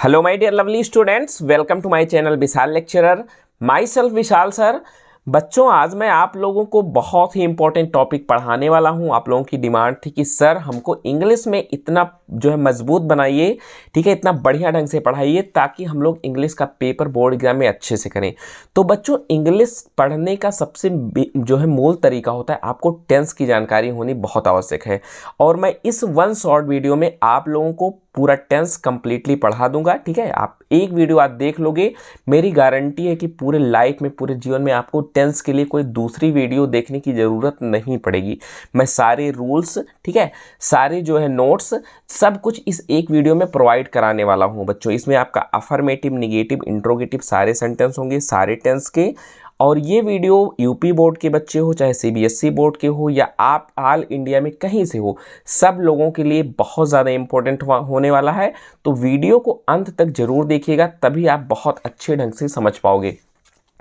Hello my dear lovely students, welcome to my channel Vishal lecturer. Myself Vishal sir. बच्चों, आज मैं आप लोगों को बहुत ही इंपॉर्टेंट टॉपिक पढ़ाने वाला हूं। आप लोगों की डिमांड थी कि सर हमको इंग्लिश में इतना जो है मजबूत बनाइए, ठीक है, इतना बढ़िया ढंग से पढ़ाइए ताकि हम लोग इंग्लिश का पेपर बोर्ड एग्जाम में अच्छे से करें। तो बच्चों, इंग्लिश पढ़ने का सबसे जो है मूल तरीका होता है, आपको टेंस की जानकारी होनी बहुत आवश्यक है। और मैं इस वन शॉर्ट वीडियो में आप लोगों को पूरा टेंस कंप्लीटली पढ़ा दूंगा, ठीक है। आप एक वीडियो आप देख लोगे, मेरी गारंटी है कि पूरे लाइफ में, पूरे जीवन में आपको टेंस के लिए कोई दूसरी वीडियो देखने की ज़रूरत नहीं पड़ेगी। मैं सारे रूल्स, ठीक है, सारे जो है नोट्स, सब कुछ इस एक वीडियो में प्रोवाइड कराने वाला हूं बच्चों। इसमें आपका अफर्मेटिव, निगेटिव, इंट्रोगेटिव सारे सेंटेंस होंगे, सारे टेंस के। और ये वीडियो यूपी बोर्ड के बच्चे हो, चाहे सीबीएसई बोर्ड के हो, या आप ऑल इंडिया में कहीं से हो, सब लोगों के लिए बहुत ज़्यादा इंपॉर्टेंट होने वाला है। तो वीडियो को अंत तक जरूर देखिएगा, तभी आप बहुत अच्छे ढंग से समझ पाओगे।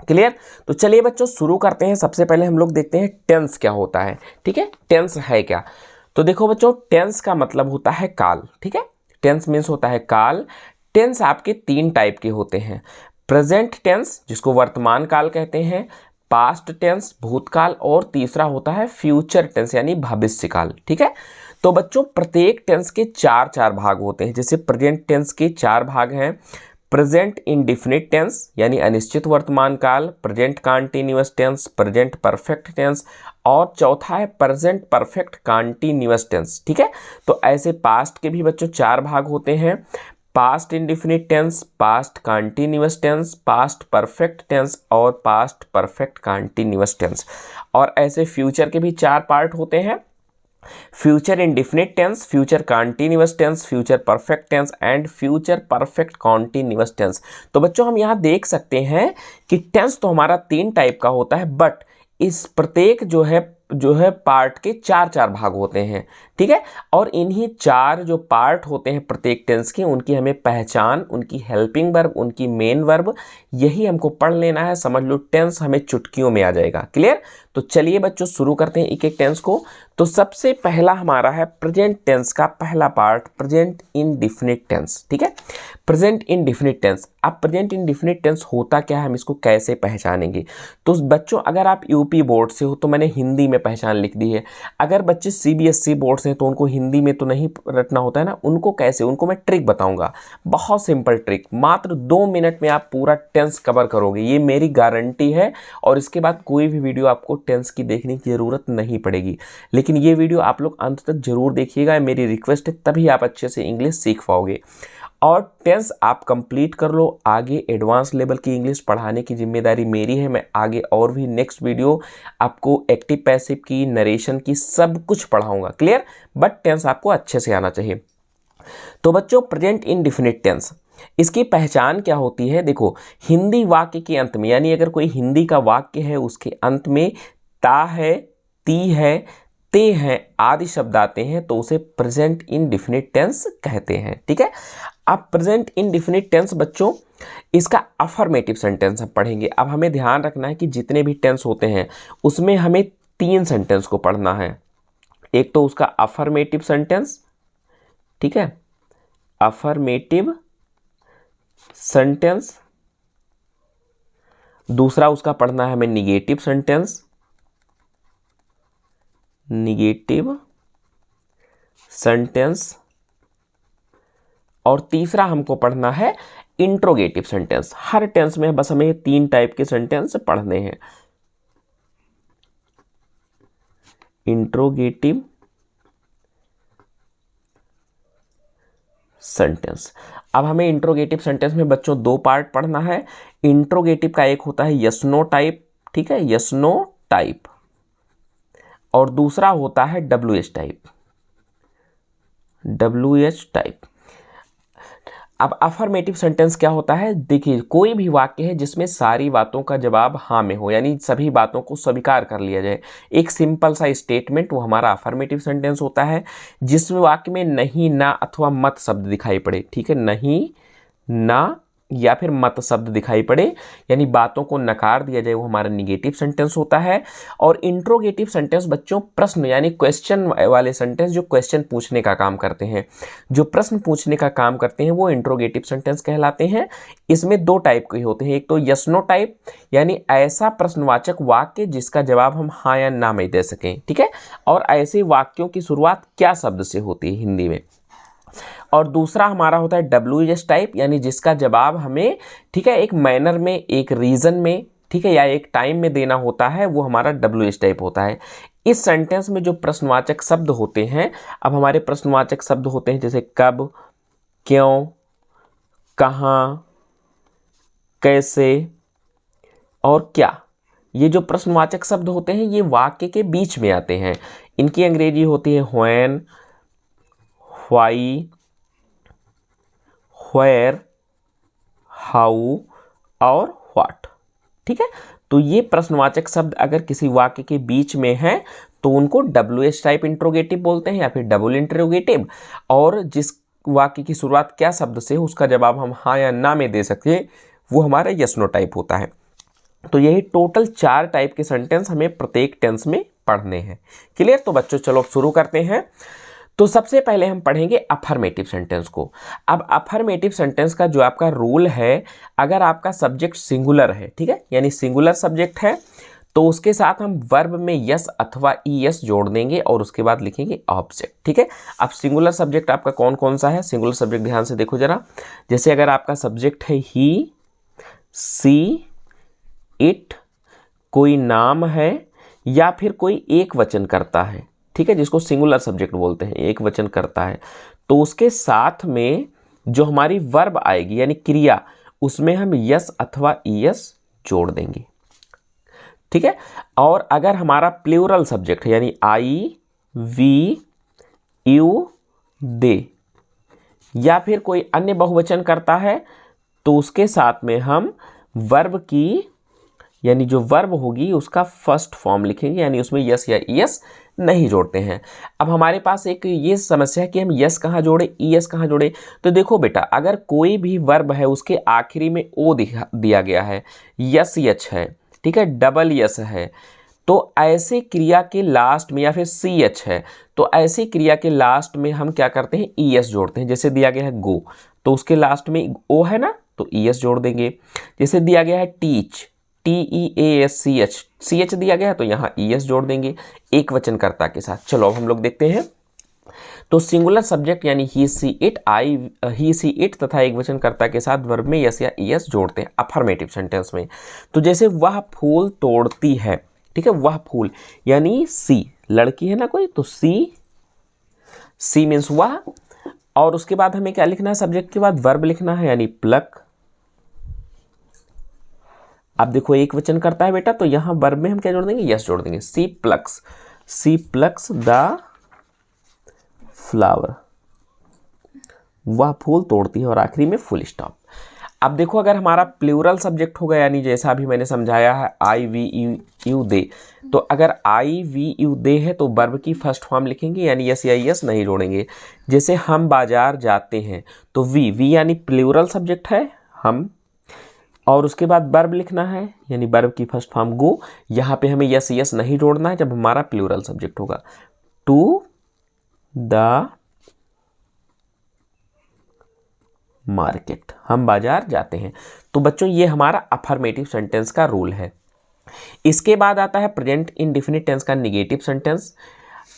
क्लियर? तो चलिए बच्चों, शुरू करते हैं। सबसे पहले हम लोग देखते हैं टेंस क्या होता है, ठीक है। टेंस है क्या? तो देखो बच्चों, टेंस का मतलब होता है काल, ठीक है। टेंस मीन्स होता है काल। टेंस आपके तीन टाइप के होते हैं। प्रेजेंट टेंस, जिसको वर्तमान काल कहते हैं, पास्ट टेंस भूतकाल, और तीसरा होता है फ्यूचर टेंस यानी भविष्य काल, ठीक है। तो बच्चों, प्रत्येक टेंस के चार चार भाग होते हैं। जैसे प्रेजेंट टेंस के चार भाग हैं। प्रेजेंट इंडिफिनिट टेंस यानी अनिश्चित वर्तमान काल, present continuous tense, present perfect tense, और चौथा है प्रेजेंट परफेक्ट कॉन्टिन्यूअस टेंस, ठीक है। तो ऐसे पास्ट के भी बच्चों चार भाग होते हैं। Past indefinite tense, past continuous tense, past perfect tense, और पास्ट परफेक्ट कॉन्टिन्यूअस टेंस। और ऐसे फ्यूचर के भी चार पार्ट होते हैं। Future indefinite tense, future continuous tense, future perfect tense, and future perfect continuous tense. तो बच्चों, हम यहाँ देख सकते हैं कि टेंस तो हमारा तीन टाइप का होता है, बट इस प्रत्येक जो है पार्ट के चार चार भाग होते हैं, ठीक है। और इन्हीं चार जो पार्ट होते हैं प्रत्येक टेंस के, उनकी हमें पहचान, उनकी हेल्पिंग वर्ब, उनकी मेन वर्ब, यही हमको पढ़ लेना है। समझ लो, टेंस हमें चुटकियों में आ जाएगा। क्लियर? तो चलिए बच्चों, शुरू करते हैं एक एक टेंस को। तो सबसे पहला हमारा है प्रेजेंट टेंस का पहला पार्ट, प्रेजेंट इंडिफिनिट टेंस, ठीक है। Present indefinite tense. अब प्रेजेंट इंडिफिनिट टेंस होता क्या है, हम इसको कैसे पहचानेंगे? तो बच्चों, अगर आप यूपी बोर्ड से हो तो मैंने हिंदी में पहचान लिख दी है। अगर बच्चे सीबीएसई बोर्ड से हैं तो उनको हिंदी में तो नहीं रटना होता है ना, उनको कैसे, उनको मैं ट्रिक बताऊंगा। बहुत सिंपल ट्रिक, मात्र 2 मिनट में आप पूरा टेंस कवर करोगे, ये मेरी गारंटी है। और इसके बाद कोई भी वीडियो आपको टेंस की देखने की ज़रूरत नहीं पड़ेगी। लेकिन ये वीडियो आप लोग अंत तक जरूर देखिएगा, मेरी रिक्वेस्ट है, तभी आप अच्छे से इंग्लिश सीख पाओगे। और टेंस आप कंप्लीट कर लो, आगे एडवांस लेवल की इंग्लिश पढ़ाने की जिम्मेदारी मेरी है। मैं आगे और भी नेक्स्ट वीडियो आपको एक्टिव पैसिव की, नरेशन की, सब कुछ पढ़ाऊंगा। क्लियर? बट टेंस आपको अच्छे से आना चाहिए। तो बच्चों, प्रेजेंट इंडिफिनिट टेंस, इसकी पहचान क्या होती है? देखो, हिंदी वाक्य के अंत में, यानी अगर कोई हिंदी का वाक्य है, उसके अंत में ता है, ती है, ते हैं आदि शब्द आते हैं, तो उसे प्रेजेंट इंडिफिनिट टेंस कहते हैं, ठीक है। अब प्रेजेंट इंडिफिनिट टेंस बच्चों, इसका अफर्मेटिव सेंटेंस हम पढ़ेंगे। अब हमें ध्यान रखना है कि जितने भी टेंस होते हैं उसमें हमें तीन सेंटेंस को पढ़ना है। एक तो उसका अफर्मेटिव सेंटेंस, ठीक है, अफर्मेटिव सेंटेंस। दूसरा उसका पढ़ना है हमें निगेटिव सेंटेंस, निगेटिव सेंटेंस। और तीसरा हमको पढ़ना है इंट्रोगेटिव सेंटेंस। हर टेंस में बस हमें तीन टाइप के सेंटेंस पढ़ने हैं। Interrogative sentence. अब हमें इंट्रोगेटिव सेंटेंस में बच्चों दो पार्ट पढ़ना है। इंट्रोगेटिव का एक होता है यस नो टाइप, ठीक है, यस नो टाइप, और दूसरा होता है WH टाइप, WH टाइप। अब अफर्मेटिव सेंटेंस क्या होता है? देखिए, कोई भी वाक्य है जिसमें सारी बातों का जवाब हाँ में हो, यानी सभी बातों को स्वीकार कर लिया जाए, एक सिंपल सा स्टेटमेंट, वो हमारा अफर्मेटिव सेंटेंस होता है। जिसमें वाक्य में नहीं, ना अथवा मत शब्द दिखाई पड़े, ठीक है, नहीं, ना या फिर मत शब्द दिखाई पड़े, यानी बातों को नकार दिया जाए, वो हमारा निगेटिव सेंटेंस होता है। और इंट्रोगेटिव सेंटेंस बच्चों प्रश्न यानी क्वेश्चन वाले सेंटेंस जो क्वेश्चन पूछने का काम करते हैं, जो प्रश्न पूछने का काम करते हैं वो इंट्रोगेटिव सेंटेंस कहलाते हैं। इसमें दो टाइप के होते हैं, एक तो यस नो टाइप यानी ऐसा प्रश्नवाचक वाक्य जिसका जवाब हम हाँ या ना में दे सकें, ठीक है, और ऐसे वाक्यों की शुरुआत क्या शब्द से होती है हिंदी में। और दूसरा हमारा होता है WH टाइप यानी जिसका जवाब हमें, ठीक है, एक मैनर में, एक रीजन में, ठीक है, या एक टाइम में देना होता है, वो हमारा WH टाइप होता है। इस सेंटेंस में जो प्रश्नवाचक शब्द होते हैं, अब हमारे प्रश्नवाचक शब्द होते हैं जैसे कब, क्यों, कहाँ, कैसे और क्या। ये जो प्रश्नवाचक शब्द होते हैं ये वाक्य के बीच में आते हैं। इनकी अंग्रेजी होती है व्हेन, व्हाई, व्हेयर, हाउ और व्हाट, ठीक है। तो ये प्रश्नवाचक शब्द अगर किसी वाक्य के बीच में है तो उनको WH टाइप इंट्रोगेटिव बोलते हैं या फिर डबल इंट्रोगेटिव। और जिस वाक्य की शुरुआत क्या शब्द से उसका जवाब हम हाँ या ना में दे सकते हैं वो हमारा यस नो टाइप होता है। तो यही टोटल 4 टाइप के सेंटेंस हमें प्रत्येक टेंस में पढ़ने हैं। क्लियर? तो बच्चों चलो अब शुरू करते हैं। तो सबसे पहले हम पढ़ेंगे अफर्मेटिव सेंटेंस को। अब अफर्मेटिव सेंटेंस का जो आपका रूल है, अगर आपका सब्जेक्ट सिंगुलर है, ठीक है, यानी सिंगुलर सब्जेक्ट है, तो उसके साथ हम वर्ब में यस अथवा ईएस जोड़ देंगे और उसके बाद लिखेंगे ऑब्जेक्ट, ठीक है। अब सिंगुलर सब्जेक्ट आपका कौन कौन सा है? सिंगुलर सब्जेक्ट ध्यान से देखो जरा। जैसे अगर आपका सब्जेक्ट है ही, सी, इट, कोई नाम है या फिर कोई एक वचन करता है, ठीक है, जिसको सिंगुलर सब्जेक्ट बोलते हैं, एक वचन करता है, तो उसके साथ में जो हमारी वर्ब आएगी यानी क्रिया, उसमें हम यस अथवा ईएस जोड़ देंगे, ठीक है। और अगर हमारा प्लूरल सब्जेक्ट है यानी आई, वी, यू, दे या फिर कोई अन्य बहुवचन करता है, तो उसके साथ में हम वर्ब की यानी जो वर्ब होगी उसका फर्स्ट फॉर्म लिखेंगे, यानी उसमें यस या ईएस नहीं जोड़ते हैं। अब हमारे पास एक ये समस्या है कि हम यस कहाँ जोड़े, ईएस कहाँ जोड़े। तो देखो बेटा, अगर कोई भी वर्ब है उसके आखिरी में ओ दिया गया है, यस एच है, ठीक है, डबल यस है, तो ऐसे क्रिया के लास्ट में, या फिर सी एच है, तो ऐसी क्रिया के लास्ट में हम क्या करते हैं, ईएस जोड़ते हैं। जैसे दिया गया है गो, तो उसके लास्ट में ओ है ना, तो ईएस जोड़ देंगे। जैसे दिया गया है टीच, TEASCH, CH दिया गया है तो यहाँ ES जोड़ देंगे एक वचन कर्ता के साथ। चलो अब हम लोग देखते हैं। तो सिंगुलर सब्जेक्ट यानी ही, सी, इट, ही, सी, इट तथा एक वचन कर्ता के साथ वर्ब में यस या ES जोड़ते हैं अफर्मेटिव सेंटेंस में। तो जैसे वह फूल तोड़ती है, ठीक है, वह फूल यानी सी, लड़की है ना कोई, तो सी मीन्स वह। और उसके बाद हमें क्या लिखना है, सब्जेक्ट के बाद वर्ब लिखना है यानी प्लक। अब देखो एक वचन करता है बेटा, तो यहां वर्ब में हम क्या जोड़ देंगे, यस जोड़ देंगे। सी प्लक्स द फ्लावर, वह फूल तोड़ती है, और आखिरी में फुल स्टॉप। अब देखो अगर हमारा प्लूरल सब्जेक्ट होगा, यानी जैसा अभी मैंने समझाया है आई, वी, यू, दे, तो अगर आई, वी, यू, दे है तो वर्ब की फर्स्ट फॉर्म लिखेंगे यानी यस या यस नहीं जोड़ेंगे। जैसे हम बाजार जाते हैं, तो वी यानी प्लूरल सब्जेक्ट है हम, और उसके बाद वर्ब लिखना है यानी वर्ब की फर्स्ट फॉर्म गो। यहाँ पे हमें यस नहीं जोड़ना है जब हमारा प्लूरल सब्जेक्ट होगा। टू द मार्केट, हम बाजार जाते हैं। तो बच्चों ये हमारा अफर्मेटिव सेंटेंस का रूल है। इसके बाद आता है प्रेजेंट इंडेफिनिट टेंस का निगेटिव सेंटेंस।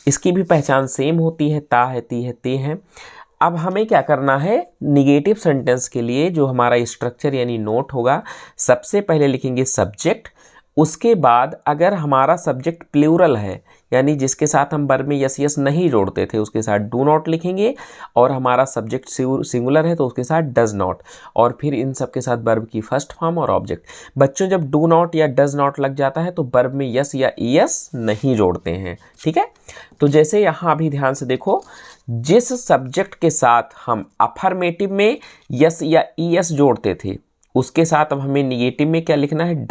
इसकी भी पहचान सेम होती है, ता है, ती है, ते है। अब हमें क्या करना है, निगेटिव सेंटेंस के लिए जो हमारा स्ट्रक्चर यानी नोट होगा, सबसे पहले लिखेंगे सब्जेक्ट, उसके बाद अगर हमारा सब्जेक्ट प्लूरल है यानी जिसके साथ हम वर्ब में यस नहीं जोड़ते थे उसके साथ डू नॉट लिखेंगे, और हमारा सब्जेक्ट सिंगुलर है तो उसके साथ डज नॉट, और फिर इन सब के साथ वर्ब की फर्स्ट फॉर्म और ऑब्जेक्ट। बच्चों जब डू नॉट या डज नॉट लग जाता है तो वर्ब में यस या ईएस नहीं जोड़ते हैं, ठीक है। तो जैसे यहाँ अभी ध्यान से देखो, जिस सब्जेक्ट के साथ हम अफर्मेटिव में यस या ईएस जोड़ते थे उसके साथ अब हमें निगेटिव में क्या लिखना है,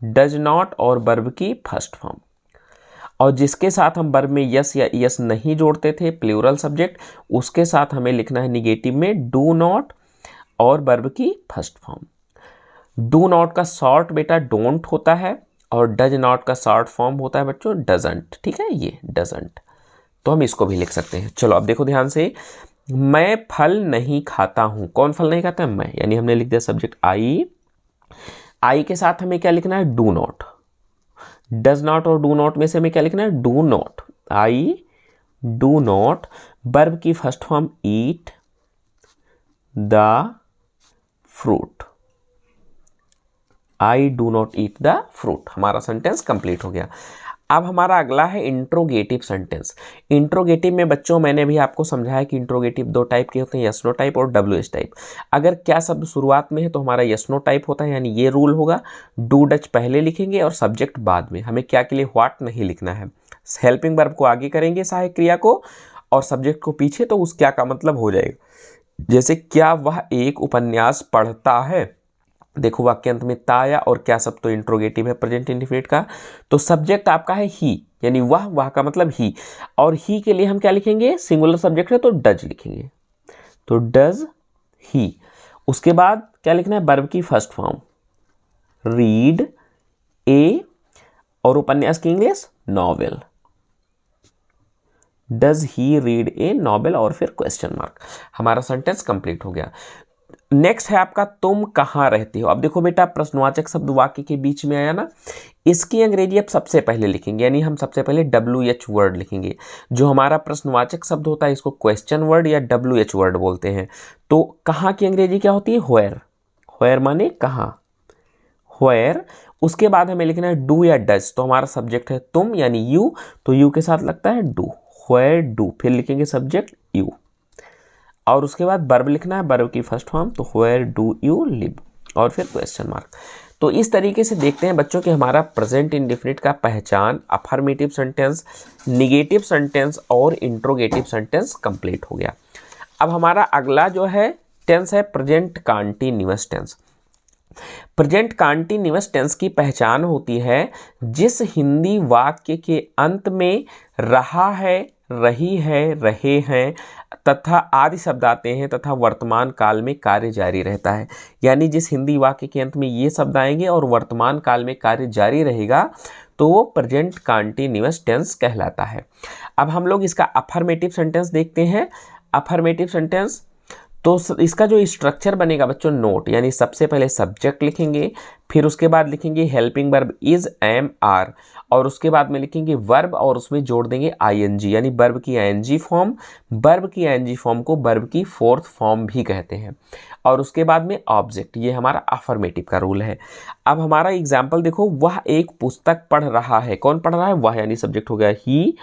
डज नॉट और वर्ब की फर्स्ट फॉर्म। और जिसके साथ हम वर्ब में यस या ईएस नहीं जोड़ते थे प्लूरल सब्जेक्ट, उसके साथ हमें लिखना है निगेटिव में डू नॉट और वर्ब की फर्स्ट फॉर्म। डू नॉट का शॉर्ट बेटा डोंट होता है और डज नॉट का शॉर्ट फॉर्म होता है बच्चों डजंट। ठीक है, ये डजंट, तो हम इसको भी लिख सकते हैं। चलो अब देखो ध्यान से, मैं फल नहीं खाता हूँ। कौन फल नहीं खाता है? मैं, यानी हमने लिख दिया सब्जेक्ट आई के साथ हमें क्या लिखना है? Do not. डज नॉट और डू नॉट में से हमें क्या लिखना है? Do not. I do not, verb की first form eat the fruit. I do not eat the fruit, हमारा सेंटेंस कंप्लीट हो गया। अब हमारा अगला है इंट्रोगेटिव सेंटेंस। इंट्रोगेटिव में बच्चों मैंने भी आपको समझाया कि इंट्रोगेटिव दो टाइप के होते हैं, यस नो टाइप और डब्ल्यू टाइप। अगर क्या शब्द शुरुआत में है तो हमारा यस नो टाइप होता है, यानी ये रूल होगा, डू डच पहले लिखेंगे और सब्जेक्ट बाद में। हमें क्या के लिए व्हाट नहीं लिखना है। हेल्पिंग वर्ब को आगे करेंगे सहायक क्रिया को, और सब्जेक्ट को पीछे, तो उस क्या का मतलब हो जाएगा। जैसे क्या वह एक उपन्यास पढ़ता है, देखो वाक्यांत में ता आया और क्या शब्द तो इंट्रोगेटिव है प्रेजेंट इंडिफिनिट का, तो सब्जेक्ट आपका है ही, यानी वह का मतलब ही, और ही के लिए हम क्या लिखेंगे? सिंगुलर सब्जेक्ट है तो डज लिखेंगे, तो डज ही। उसके बाद क्या लिखना है? वर्ब की फर्स्ट फॉर्म रीड ए, और उपन्यास की English novel. Does he read A novel, और फिर क्वेश्चन मार्क। हमारा सेंटेंस कंप्लीट हो गया। नेक्स्ट है आपका तुम कहाँ रहती हो। अब देखो बेटा, प्रश्नवाचक शब्द वाक्य के बीच में आया ना, इसकी अंग्रेजी अब सबसे पहले लिखेंगे, यानी हम सबसे पहले WH वर्ड लिखेंगे। जो हमारा प्रश्नवाचक शब्द होता है इसको क्वेश्चन वर्ड या WH वर्ड बोलते हैं। तो कहाँ की अंग्रेजी क्या होती है? व्हेयर। व्हेयर माने कहाँ, व्हेयर। उसके बाद हमें लिखना है डू या डज, तो हमारा सब्जेक्ट है तुम यानी यू, तो यू के साथ लगता है डू, व्हेयर डू, फिर लिखेंगे सब्जेक्ट यू, और उसके बाद वर्ब लिखना है, वर्ब की फर्स्ट फॉर्म, तो व्हेयर डू यू लिव, और फिर क्वेश्चन मार्क। तो इस तरीके से देखते हैं बच्चों कि हमारा प्रेजेंट इंडेफिनिट का पहचान, अफर्मेटिव सेंटेंस, निगेटिव सेंटेंस और इंट्रोगेटिव सेंटेंस कंप्लीट हो गया। अब हमारा अगला जो है टेंस है present continuous tense. Present continuous tense की पहचान होती है जिस हिंदी वाक्य के अंत में रहा है, रही है, रहे हैं तथा आदि शब्द आते हैं तथा वर्तमान काल में कार्य जारी रहता है। यानी जिस हिंदी वाक्य के अंत में ये शब्द आएंगे और वर्तमान काल में कार्य जारी रहेगा तो वो प्रेजेंट कंटीन्यूअस टेंस कहलाता है। अब हम लोग इसका अफर्मेटिव सेंटेंस देखते हैं। अफर्मेटिव सेंटेंस तो इसका जो स्ट्रक्चर बनेगा बच्चों, नोट, यानी सबसे पहले सब्जेक्ट लिखेंगे, फिर उसके बाद लिखेंगे helping verb is, am, are, और उसके बाद में लिखेंगे वर्ब और उसमें जोड़ देंगे आईएनजी, यानी वर्ब की आईएनजी फॉर्म। वर्ब की आईएनजी फॉर्म को वर्ब की फोर्थ फॉर्म भी कहते हैं, और उसके बाद में ऑब्जेक्ट। ये हमारा अफर्मेटिव का रूल है। अब हमारा एग्जाम्पल देखो, वह एक पुस्तक पढ़ रहा है। कौन पढ़ रहा है? वह, यानी सब्जेक्ट हो गया ही,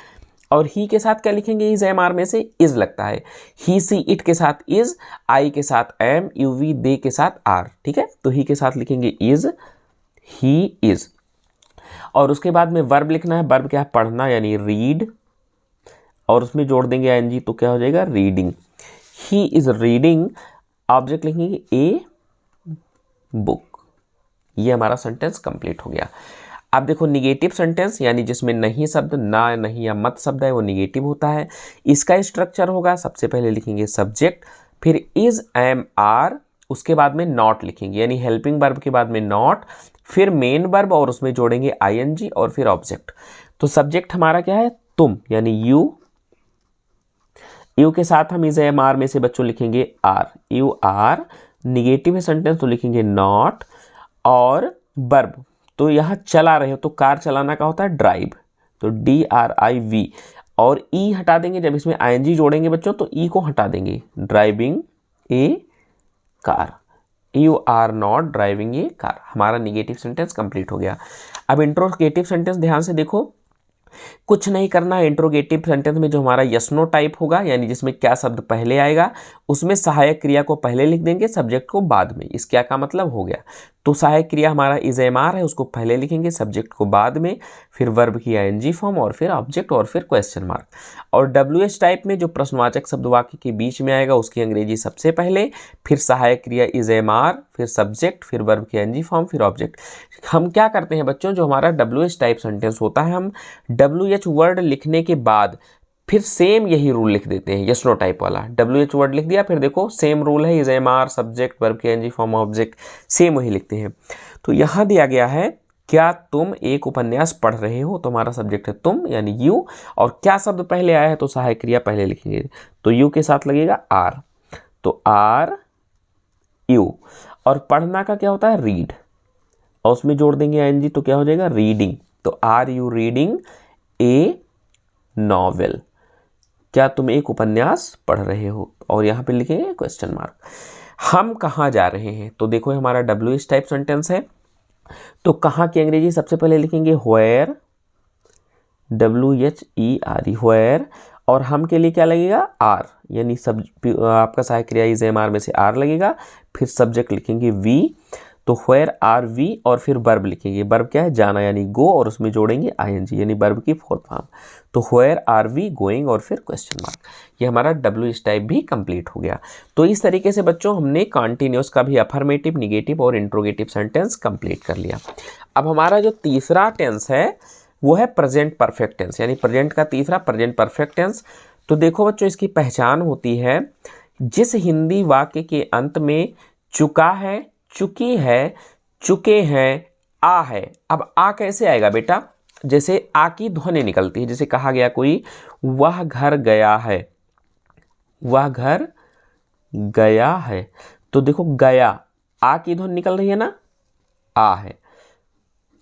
और ही के साथ क्या लिखेंगे? इज, एम, आर में से इज लगता है। ही, सी, इट के साथ इज, आई के साथ एम, यू, वी, दे के साथ आर। ठीक है, तो ही के साथ लिखेंगे इज, ही इज, और उसके बाद में वर्ब लिखना है। वर्ब क्या है? पढ़ना, यानी रीड, और उसमें जोड़ देंगे आईएनजी, तो क्या हो जाएगा? Reading. He is reading, object लिखेंगे ए बुक। ये हमारा सेंटेंस कंप्लीट हो गया। अब देखो निगेटिव सेंटेंस, यानी जिसमें नहीं शब्द, ना, नहीं या मत शब्द है, वो निगेटिव होता है। इसका स्ट्रक्चर होगा, सबसे पहले लिखेंगे सब्जेक्ट, फिर इज, एम, आर, उसके बाद में नॉट लिखेंगे, यानी हेल्पिंग वर्ब के बाद में नॉट, फिर मेन वर्ब और उसमें जोड़ेंगे आईएनजी, और फिर ऑब्जेक्ट। तो सब्जेक्ट हमारा क्या है? तुम, यानी यू। यू के साथ हम इज, एम, आर में से बच्चों लिखेंगे आर, यू आर। निगेटिव है सेंटेंस तो लिखेंगे नॉट, और वर्ब तो यहाँ चला रहे हो तो कार चलाना का होता है ड्राइव, तो DRIV, और ई हटा देंगे जब इसमें आईएनजी जोड़ेंगे बच्चों, तो ई को हटा देंगे, driving a car. You are not driving a car. हमारा निगेटिव सेंटेंस कंप्लीट हो गया। अब इंट्रोगेटिव सेंटेंस ध्यान से देखो, कुछ नहीं करना है। इंट्रोगेटिव सेंटेंस में जो हमारा यस नो टाइप होगा, यानी जिसमें क्या शब्द पहले आएगा, उसमें सहायक क्रिया को पहले लिख देंगे, सब्जेक्ट को बाद में। इस क्या का मतलब हो गया? तो सहायक क्रिया हमारा इज, एम, आर है, उसको पहले लिखेंगे, सब्जेक्ट को बाद में, फिर वर्ब की आईएनजी फॉर्म, और फिर ऑब्जेक्ट, और फिर क्वेश्चन मार्क। और WH टाइप में जो प्रश्नवाचक शब्द वाक्य के बीच में आएगा उसकी अंग्रेजी सबसे पहले, फिर सहायक क्रिया इज, एम, आर, फिर सब्जेक्ट, फिर वर्ब की आईएनजी फॉर्म, फिर ऑब्जेक्ट। हम क्या करते हैं बच्चों, जो हमारा WH टाइप सेंटेंस होता है, हम WH वर्ड लिखने के बाद फिर सेम यही रूल लिख देते हैं, यस नो टाइप वाला, WH वर्ड लिख दिया, फिर देखो सेम रूल है, is am are subject verb के एनजी फॉर्म ऑब्जेक्ट, सेम वही लिखते हैं। तो यहाँ दिया गया है क्या तुम एक उपन्यास पढ़ रहे हो, तुम्हारा सब्जेक्ट है तुम यानी यू, और क्या शब्द पहले आया है तो सहायक क्रिया पहले लिखेंगे, तो यू के साथ लगेगा आर, तो आर यू। और पढ़ना का क्या होता है रीड, और उसमें जोड़ देंगे एनजी तो क्या हो जाएगा रीडिंग, तो are you reading a novel, क्या तुम एक उपन्यास पढ़ रहे हो, और यहाँ पे लिखेंगे क्वेश्चन मार्क। हम कहाँ जा रहे हैं, तो देखो हमारा WH टाइप सेंटेंस है, तो कहाँ की अंग्रेजी सबसे पहले लिखेंगे व्हेयर, WHERE व्हेयर, और हम के लिए क्या लगेगा आर, यानी सब आपका सहायक क्रिया इज एम आर में से आर लगेगा, फिर सब्जेक्ट लिखेंगे वी, तो व्हेयर आर वी, और फिर वर्ब लिखेंगे, वर्ब क्या है जाना यानी गो, और उसमें जोड़ेंगे ING यानी वर्ब की फोर्थ फॉर्म, तो व्हेयर आर वी गोइंग, और फिर क्वेश्चन मार्क। ये हमारा WH टाइप भी कंप्लीट हो गया। तो इस तरीके से बच्चों हमने कॉन्टिन्यूस का भी अफर्मेटिव, निगेटिव और इंट्रोगेटिव सेंटेंस कंप्लीट कर लिया। अब हमारा जो तीसरा टेंस है वो है प्रेजेंट परफेक्ट टेंस, यानी प्रेजेंट का तीसरा प्रेजेंट परफेक्ट टेंस। तो देखो बच्चों इसकी पहचान होती है जिस हिंदी वाक्य के अंत में चुका है, चुकी है, चुके हैं, आ है। अब आ कैसे आएगा बेटा, जैसे आ की ध्वनि निकलती है, जैसे कहा गया कोई वह घर गया है, वह घर गया है, तो देखो गया आ की ध्वनि निकल रही है ना, आ है।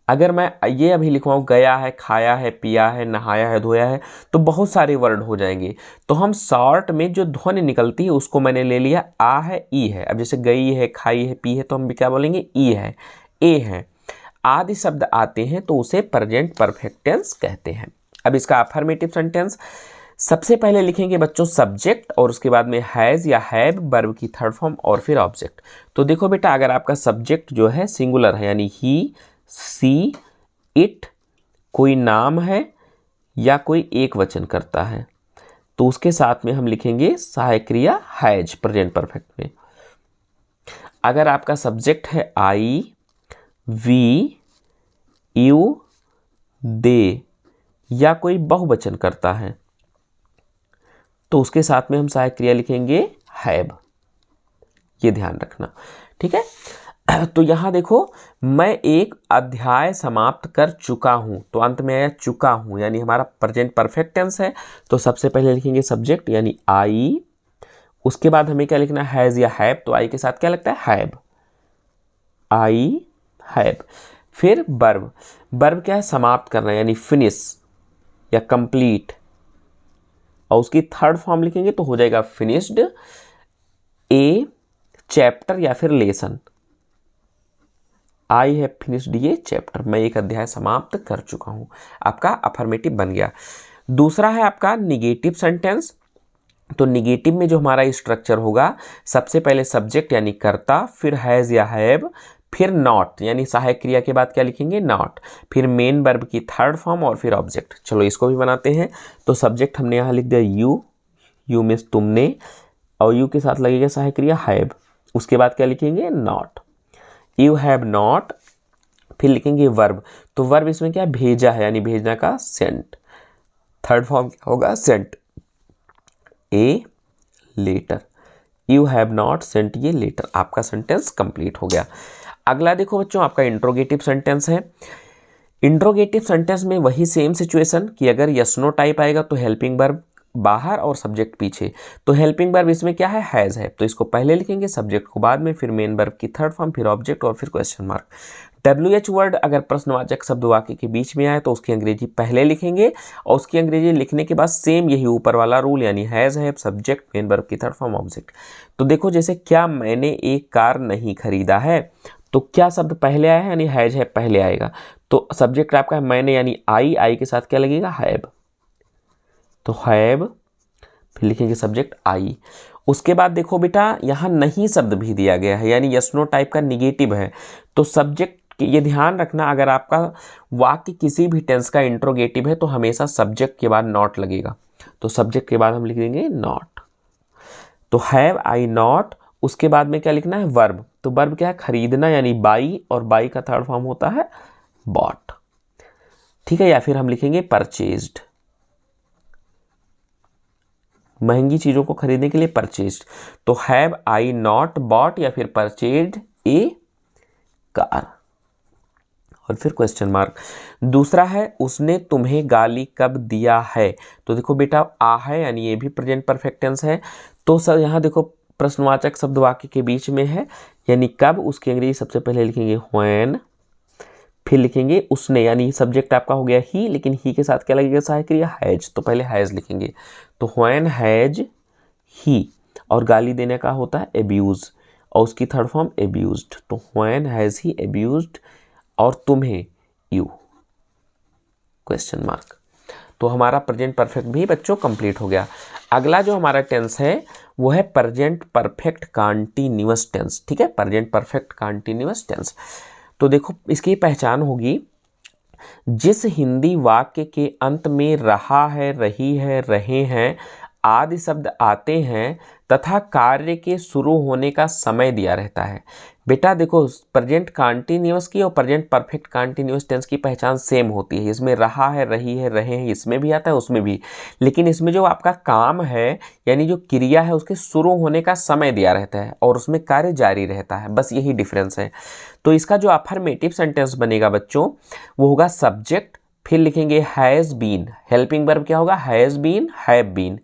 अगर मैं ये अभी लिखवाऊँ गया है, खाया है, पिया है, नहाया है, धोया है, तो बहुत सारे वर्ड हो जाएंगे। तो हम शॉर्ट में जो ध्वनि निकलती है उसको मैंने ले लिया आ है, ई है। अब जैसे गई है, खाई है, पी है, तो हम भी क्या बोलेंगे ई है, ए है। आदि शब्द आते हैं तो उसे प्रेजेंट परफेक्ट टेंस कहते हैं। अब इसका अफर्मेटिव सेंटेंस सबसे पहले लिखेंगे बच्चों सब्जेक्ट, और उसके बाद में हैज़ या हैव वर्ब की थर्ड फॉर्म, और फिर ऑब्जेक्ट। तो देखो बेटा अगर आपका सब्जेक्ट जो है सिंगुलर है यानी ही, सी, इट, कोई नाम है या कोई एक वचन करता है, तो उसके साथ में हम लिखेंगे सहायक क्रिया हैज प्रेजेंट परफेक्ट में। अगर आपका सब्जेक्ट है आई, वी, यू, दे या कोई बहुवचन करता है, तो उसके साथ में हम सहायक क्रिया लिखेंगे हैव, ये ध्यान रखना, ठीक है। तो यहां देखो मैं एक अध्याय समाप्त कर चुका हूं, तो अंत में आया चुका हूं यानी हमारा प्रेजेंट परफेक्ट टेंस है। तो सबसे पहले लिखेंगे सब्जेक्ट यानी आई, उसके बाद हमें क्या लिखना है हैज या हैव, तो आई के साथ क्या लगता है हैव, आई हैव। फिर वर्ब, वर्ब क्या है समाप्त करना यानी फिनिश या कंप्लीट, और उसकी थर्ड फॉर्म लिखेंगे तो हो जाएगा फिनिश्ड ए चैप्टर या फिर लेसन, आई हैव फिनिश्ड ये चैप्टर, मैं एक अध्याय समाप्त कर चुका हूं, आपका अफर्मेटिव बन गया। दूसरा है आपका निगेटिव सेंटेंस। तो निगेटिव में जो हमारा स्ट्रक्चर होगा सबसे पहले सब्जेक्ट यानी कर्ता, फिर हैज या हैव, फिर नॉट यानी सहायक क्रिया के बाद क्या लिखेंगे नॉट, फिर मेन वर्ब की थर्ड फॉर्म, और फिर ऑब्जेक्ट। चलो इसको भी बनाते हैं। तो सब्जेक्ट हमने यहाँ लिख दिया यू, यू मीन्स तुमने, और यू के साथ लगेगा सहायक क्रिया हैव, उसके बाद क्या लिखेंगे नॉट, यू हैव नॉट, फिर लिखेंगे वर्ब। तो वर्ब इसमें क्या भेजा है यानी भेजना का सेंट, थर्ड फॉर्म क्या होगा sent a letter, you have not sent ये लेटर, आपका सेंटेंस कंप्लीट हो गया। अगला देखो बच्चों आपका इंट्रोगेटिव सेंटेंस है। इंट्रोगेटिव सेंटेंस में वही सेम सिचुएशन कि अगर यस नो टाइप आएगा तो हेल्पिंग वर्ब बाहर और सब्जेक्ट पीछे। तो हेल्पिंग वर्ब इसमें क्या है हैज है, तो इसको पहले लिखेंगे सब्जेक्ट को बाद में, फिर मेन वर्ब की थर्ड फॉर्म, फिर ऑब्जेक्ट और फिर क्वेश्चन मार्क। WH वर्ड अगर प्रश्नवाचक शब्द वाक्य के बीच में आए तो उसकी अंग्रेजी पहले लिखेंगे, और उसकी अंग्रेजी लिखने के बाद सेम यही ऊपर वाला रूल यानी हैज है सब्जेक्ट मेन वर्ब की थर्ड फॉर्म ऑब्जेक्ट। तो देखो जैसे क्या मैंने एक कार नहीं खरीदा है, तो क्या शब्द पहले आया है यानी हैज है पहले आएगा, तो सब्जेक्ट आपका है मैंने यानी आई, आई के साथ क्या लगेगा हैव, तो हैव, फिर लिखेंगे सब्जेक्ट आई। उसके बाद देखो बेटा यहाँ नहीं शब्द भी दिया गया है यानी यस नो टाइप का निगेटिव है, तो सब्जेक्ट ये ध्यान रखना अगर आपका वाक्य किसी भी टेंस का इंट्रोगेटिव है तो हमेशा सब्जेक्ट के बाद नॉट लगेगा, तो सब्जेक्ट के बाद हम लिख देंगे नॉट, तो हैव आई नॉट। उसके बाद में क्या लिखना है वर्ब, तो वर्ब क्या है खरीदना यानी बाई, और बाई का थर्ड फॉर्म होता है बॉट, ठीक है, या फिर हम लिखेंगे परचेज्ड, महंगी चीज़ों को खरीदने के लिए परचेज्ड, तो हैव आई नॉट बॉट या फिर परचेज्ड ए कार। और फिर क्वेश्चन मार्क। दूसरा है उसने तुम्हें गाली कब दिया है, तो देखो बेटा आ है यानी ये भी प्रेजेंट परफेक्ट टेंस है, तो सर यहाँ देखो प्रश्नवाचक शब्द वाक्य के बीच में है यानी कब, उसकी अंग्रेजी सबसे पहले लिखेंगे व्हेन, फिर लिखेंगे उसने यानी सब्जेक्ट आपका हो गया ही, लेकिन ही के साथ क्या लगेगा सहायक क्रिया हैज, तो पहले हैज लिखेंगे, तो व्हेन हैज ही, और गाली देने का होता है एब्यूज और उसकी थर्ड फॉर्म एब्यूज्ड, तो व्हेन हैज ही एब्यूज्ड और तुम्हें यू, क्वेश्चन मार्क। तो हमारा प्रेजेंट परफेक्ट भी बच्चों कंप्लीट हो गया। अगला जो हमारा टेंस है वो है प्रेजेंट परफेक्ट कॉन्टिन्यूअस टेंस, ठीक है, प्रेजेंट परफेक्ट कॉन्टिन्यूअस टेंस। तो देखो इसकी पहचान होगी, जिस हिंदी वाक्य के अंत में रहा है, रही है, रहे हैं आदि शब्द आते हैं तथा कार्य के शुरू होने का समय दिया रहता है। बेटा देखो प्रेजेंट कॉन्टिन्यूअस की और प्रेजेंट परफेक्ट कॉन्टिन्यूअस टेंस की पहचान सेम होती है, इसमें रहा है, रही है, रहे हैं इसमें भी आता है उसमें भी, लेकिन इसमें जो आपका काम है यानी जो क्रिया है उसके शुरू होने का समय दिया रहता है और उसमें कार्य जारी रहता है, बस यही डिफरेंस है। तो इसका जो अफर्मेटिव सेंटेंस बनेगा बच्चों वो होगा सब्जेक्ट, फिर लिखेंगे हैज़ बीन, हेल्पिंग वर्ब क्या होगा has been, have been,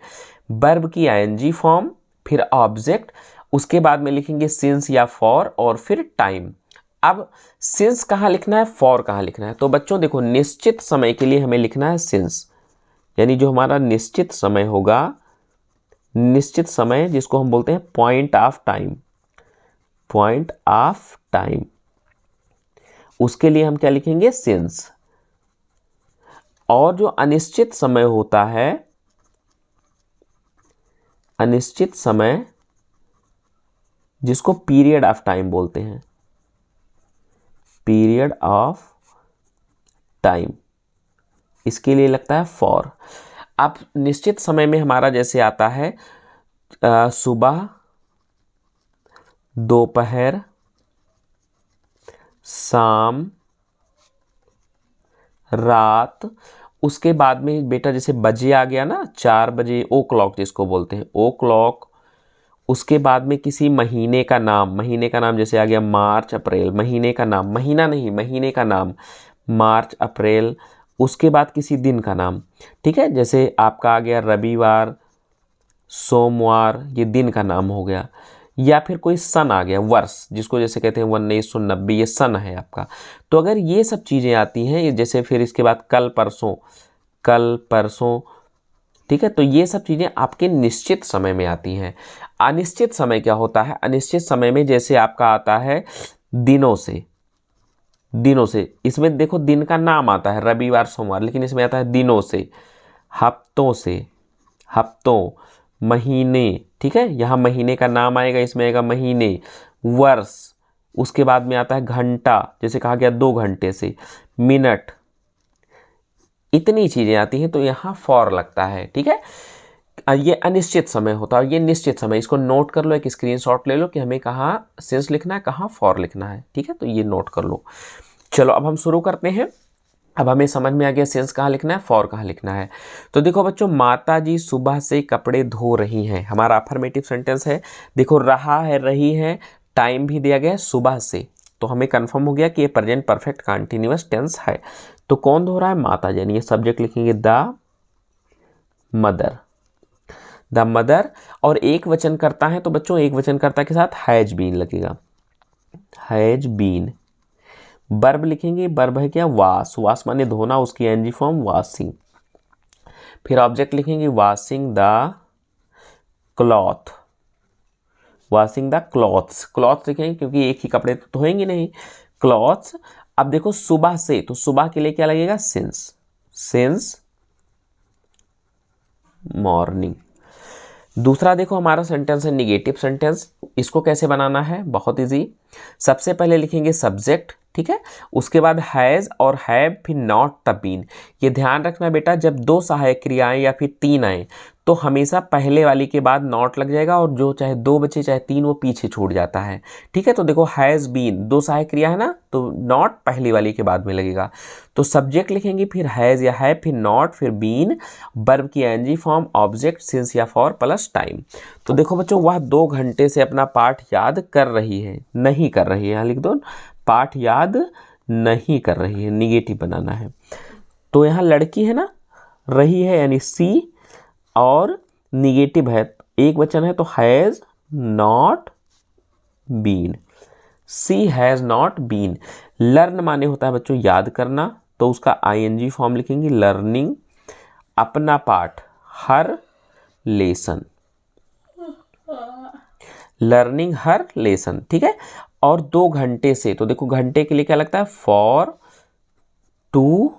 verb की आईएनजी फॉर्म, फिर ऑब्जेक्ट, उसके बाद में लिखेंगे सिंस या फॉर और फिर टाइम। अब सिंस कहाँ लिखना है, फॉर कहाँ लिखना है, तो बच्चों देखो निश्चित समय के लिए हमें लिखना है सिंस, यानी जो हमारा निश्चित समय होगा, निश्चित समय जिसको हम बोलते हैं point of time, point of time, उसके लिए हम क्या लिखेंगे सिंस। और जो अनिश्चित समय होता है, अनिश्चित समय जिसको पीरियड ऑफ टाइम बोलते हैं, पीरियड ऑफ टाइम, इसके लिए लगता है फॉर। अब निश्चित समय में हमारा जैसे आता है सुबह, दोपहर, शाम, रात, उसके बाद में बेटा जैसे बजे आ गया ना 4 बजे, ओ क्लॉक जिसको बोलते हैं ओ क्लॉक, उसके बाद में किसी महीने का नाम, महीने का नाम जैसे आ गया मार्च अप्रैल, महीने का नाम, महीना नहीं महीने का नाम मार्च अप्रैल, उसके बाद किसी दिन का नाम, ठीक है, जैसे आपका आ गया रविवार, सोमवार, ये दिन का नाम हो गया, या फिर कोई सन आ गया, वर्ष जिसको जैसे कहते हैं 1990, ये सन है आपका। तो अगर ये सब चीज़ें आती हैं जैसे फिर इसके बाद कल परसों, कल परसों, ठीक है, तो ये सब चीज़ें आपके निश्चित समय में आती हैं। अनिश्चित समय क्या होता है, अनिश्चित समय में जैसे आपका आता है दिनों से, दिनों से, इसमें देखो दिन का नाम आता है रविवार सोमवार, लेकिन इसमें आता है दिनों से, हफ्तों से, हफ्तों, महीने, ठीक है, यहाँ महीने का नाम आएगा, इसमें आएगा महीने, वर्ष, उसके बाद में आता है घंटा, जैसे कहा गया 2 घंटे से, मिनट, इतनी चीज़ें आती हैं तो यहाँ फॉर लगता है, ठीक है। ये अनिश्चित समय होता है और ये निश्चित समय, इसको नोट कर लो, एक स्क्रीनशॉट ले लो कि हमें कहाँ सिंस लिखना है, कहाँ फॉर लिखना है, ठीक है, तो ये नोट कर लो। चलो अब हम शुरू करते हैं। अब हमें समझ में आ गया सिंस कहाँ लिखना है, फॉर कहाँ लिखना है। तो देखो बच्चों माता जी सुबह से कपड़े धो रही हैं, हमारा अफर्मेटिव सेंटेंस है। देखो रहा है, रही है, टाइम भी दिया गया है सुबह से, तो हमें कंफर्म हो गया कि ये प्रेजेंट परफेक्ट कंटिन्यूअस टेंस है। तो कौन धो रहा है, माता जी, ये सब्जेक्ट लिखेंगे द मदर, द मदर, और एक वचन करता है तो बच्चों एक वचन करता के साथ हैज बीन लगेगा, हैज बीन। वर्ब लिखेंगे, वर्ब है क्या वाश, वाश माने धोना, उसकी एनजी फॉर्म वाशिंग। फिर ऑब्जेक्ट लिखेंगे washing the cloth, washing the clothes, clothes लिखेंगे क्योंकि एक ही कपड़े तो धोएंगे नहीं, क्लॉथ्स। अब देखो सुबह से, तो सुबह के लिए क्या लगेगा सिंस, सिंस मॉर्निंग। दूसरा देखो हमारा सेंटेंस है निगेटिव सेंटेंस, इसको कैसे बनाना है, बहुत इजी। सबसे पहले लिखेंगे सब्जेक्ट, ठीक है, उसके बाद हैज़ और हैव, फिर नॉट तब बीन। ये ध्यान रखना बेटा जब 2 सहायक क्रियाएं या फिर 3 आए तो हमेशा पहले वाली के बाद नॉट लग जाएगा और जो चाहे 2 बचे चाहे 3 वो पीछे छूट जाता है। ठीक है, तो देखो हैज़ बीन 2 सहायक क्रिया है ना, तो नॉट पहली वाली के बाद में लगेगा। तो सब्जेक्ट लिखेंगे, फिर हैज़ या है, फिर नॉट, फिर बीन, वर्ब की एनजी फॉर्म, ऑब्जेक्ट, सिंस या फॉर प्लस टाइम। तो देखो बच्चों, वह 2 घंटे से अपना पाठ याद कर रही है, नहीं कर रही है, यहाँ लिख दो पाठ याद नहीं कर रही है, निगेटिव बनाना है। तो यहाँ लड़की है ना, रही है यानी सी, और निगेटिव है, एक वचन है तो has not been, she has not been. Learn माने होता है बच्चों याद करना, तो उसका आईएनजी फॉर्म लिखेंगे लर्निंग, अपना पाठ हर लेसन, लर्निंग हर लेसन। ठीक है, और 2 घंटे से, तो देखो घंटे के लिए क्या लगता है, फॉर 2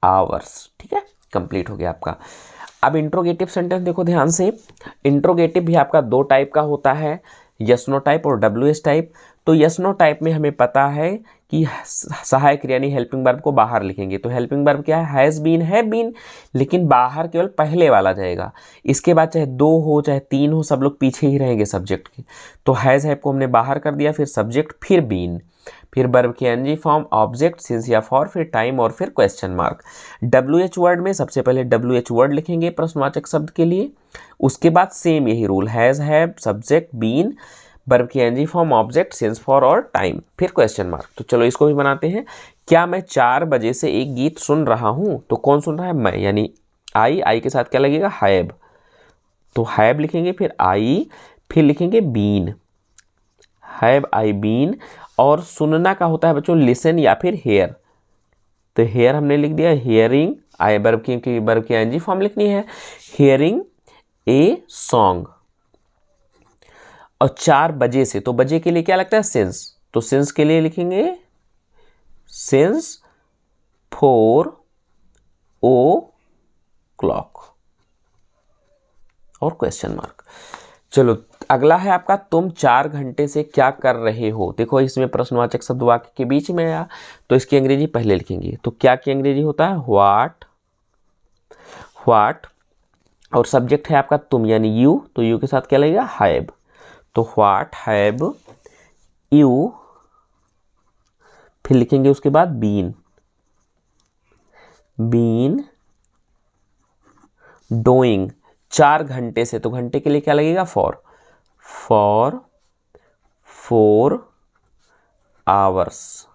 आवर्स। ठीक है, कंप्लीट हो गया आपका। अब इंट्रोगेटिव सेंटेंस देखो ध्यान से। इंट्रोगेटिव भी आपका 2 टाइप का होता है, यस नो टाइप और WH टाइप। तो यस नो टाइप में हमें पता है कि सहायक क्रिया यानी हेल्पिंग वर्ब को बाहर लिखेंगे। तो हेल्पिंग वर्ब क्या है, हैज़ बीन, है बीन, लेकिन बाहर केवल पहले वाला जाएगा। इसके बाद चाहे 2 हो चाहे 3 हो, सब लोग पीछे ही रहेंगे सब्जेक्ट के। तो हैज़ है को हमने बाहर कर दिया, फिर सब्जेक्ट, फिर बीन, फिर वर्ब की एनजी फॉर्म, ऑब्जेक्ट, सिंस या फॉर, फिर टाइम और फिर क्वेश्चन मार्क। WH वर्ड में सबसे पहले WH वर्ड लिखेंगे प्रश्नवाचक शब्द के लिए, उसके बाद सेम यही रूल, हैज़, है, सब्जेक्ट, बीन, वर्ब की NG form, object, since, for और टाइम, फिर क्वेश्चन मार्क। तो चलो इसको भी बनाते हैं। क्या मैं 4 बजे से एक गीत सुन रहा हूँ, तो कौन सुन रहा है, मैं, यानी आई के साथ क्या लगेगा, हैव, तो हैव लिखेंगे, फिर आई, फिर लिखेंगे बीन, हैव आई बीन। और सुनना का होता है बच्चों लिसन या फिर हेयर, तो हेयर हमने लिख दिया, हेयरिंग, आई वर्ब की एनजी फॉर्म लिखनी है, हेयरिंग ए सॉन्ग। और 4 बजे से, तो बजे के लिए क्या लगता है, सिंस, तो सिंस के लिए लिखेंगे सिंस 4 o'clock और क्वेश्चन मार्क। चलो अगला है आपका, तुम 4 घंटे से क्या कर रहे हो। देखो इसमें प्रश्नवाचक शब्द वाक्य के बीच में आया, तो इसकी अंग्रेजी पहले लिखेंगे। तो क्या की अंग्रेजी होता है, व्हाट, व्हाट, और सब्जेक्ट है आपका तुम यानी यू, तो यू के साथ क्या लगेगा, हैव, तो व्हाट हैव यू, फिर लिखेंगे उसके बाद बीन, बीन डूइंग 4 घंटे से, तो घंटे के लिए क्या लगेगा, फॉर, फॉर 4 आवर्स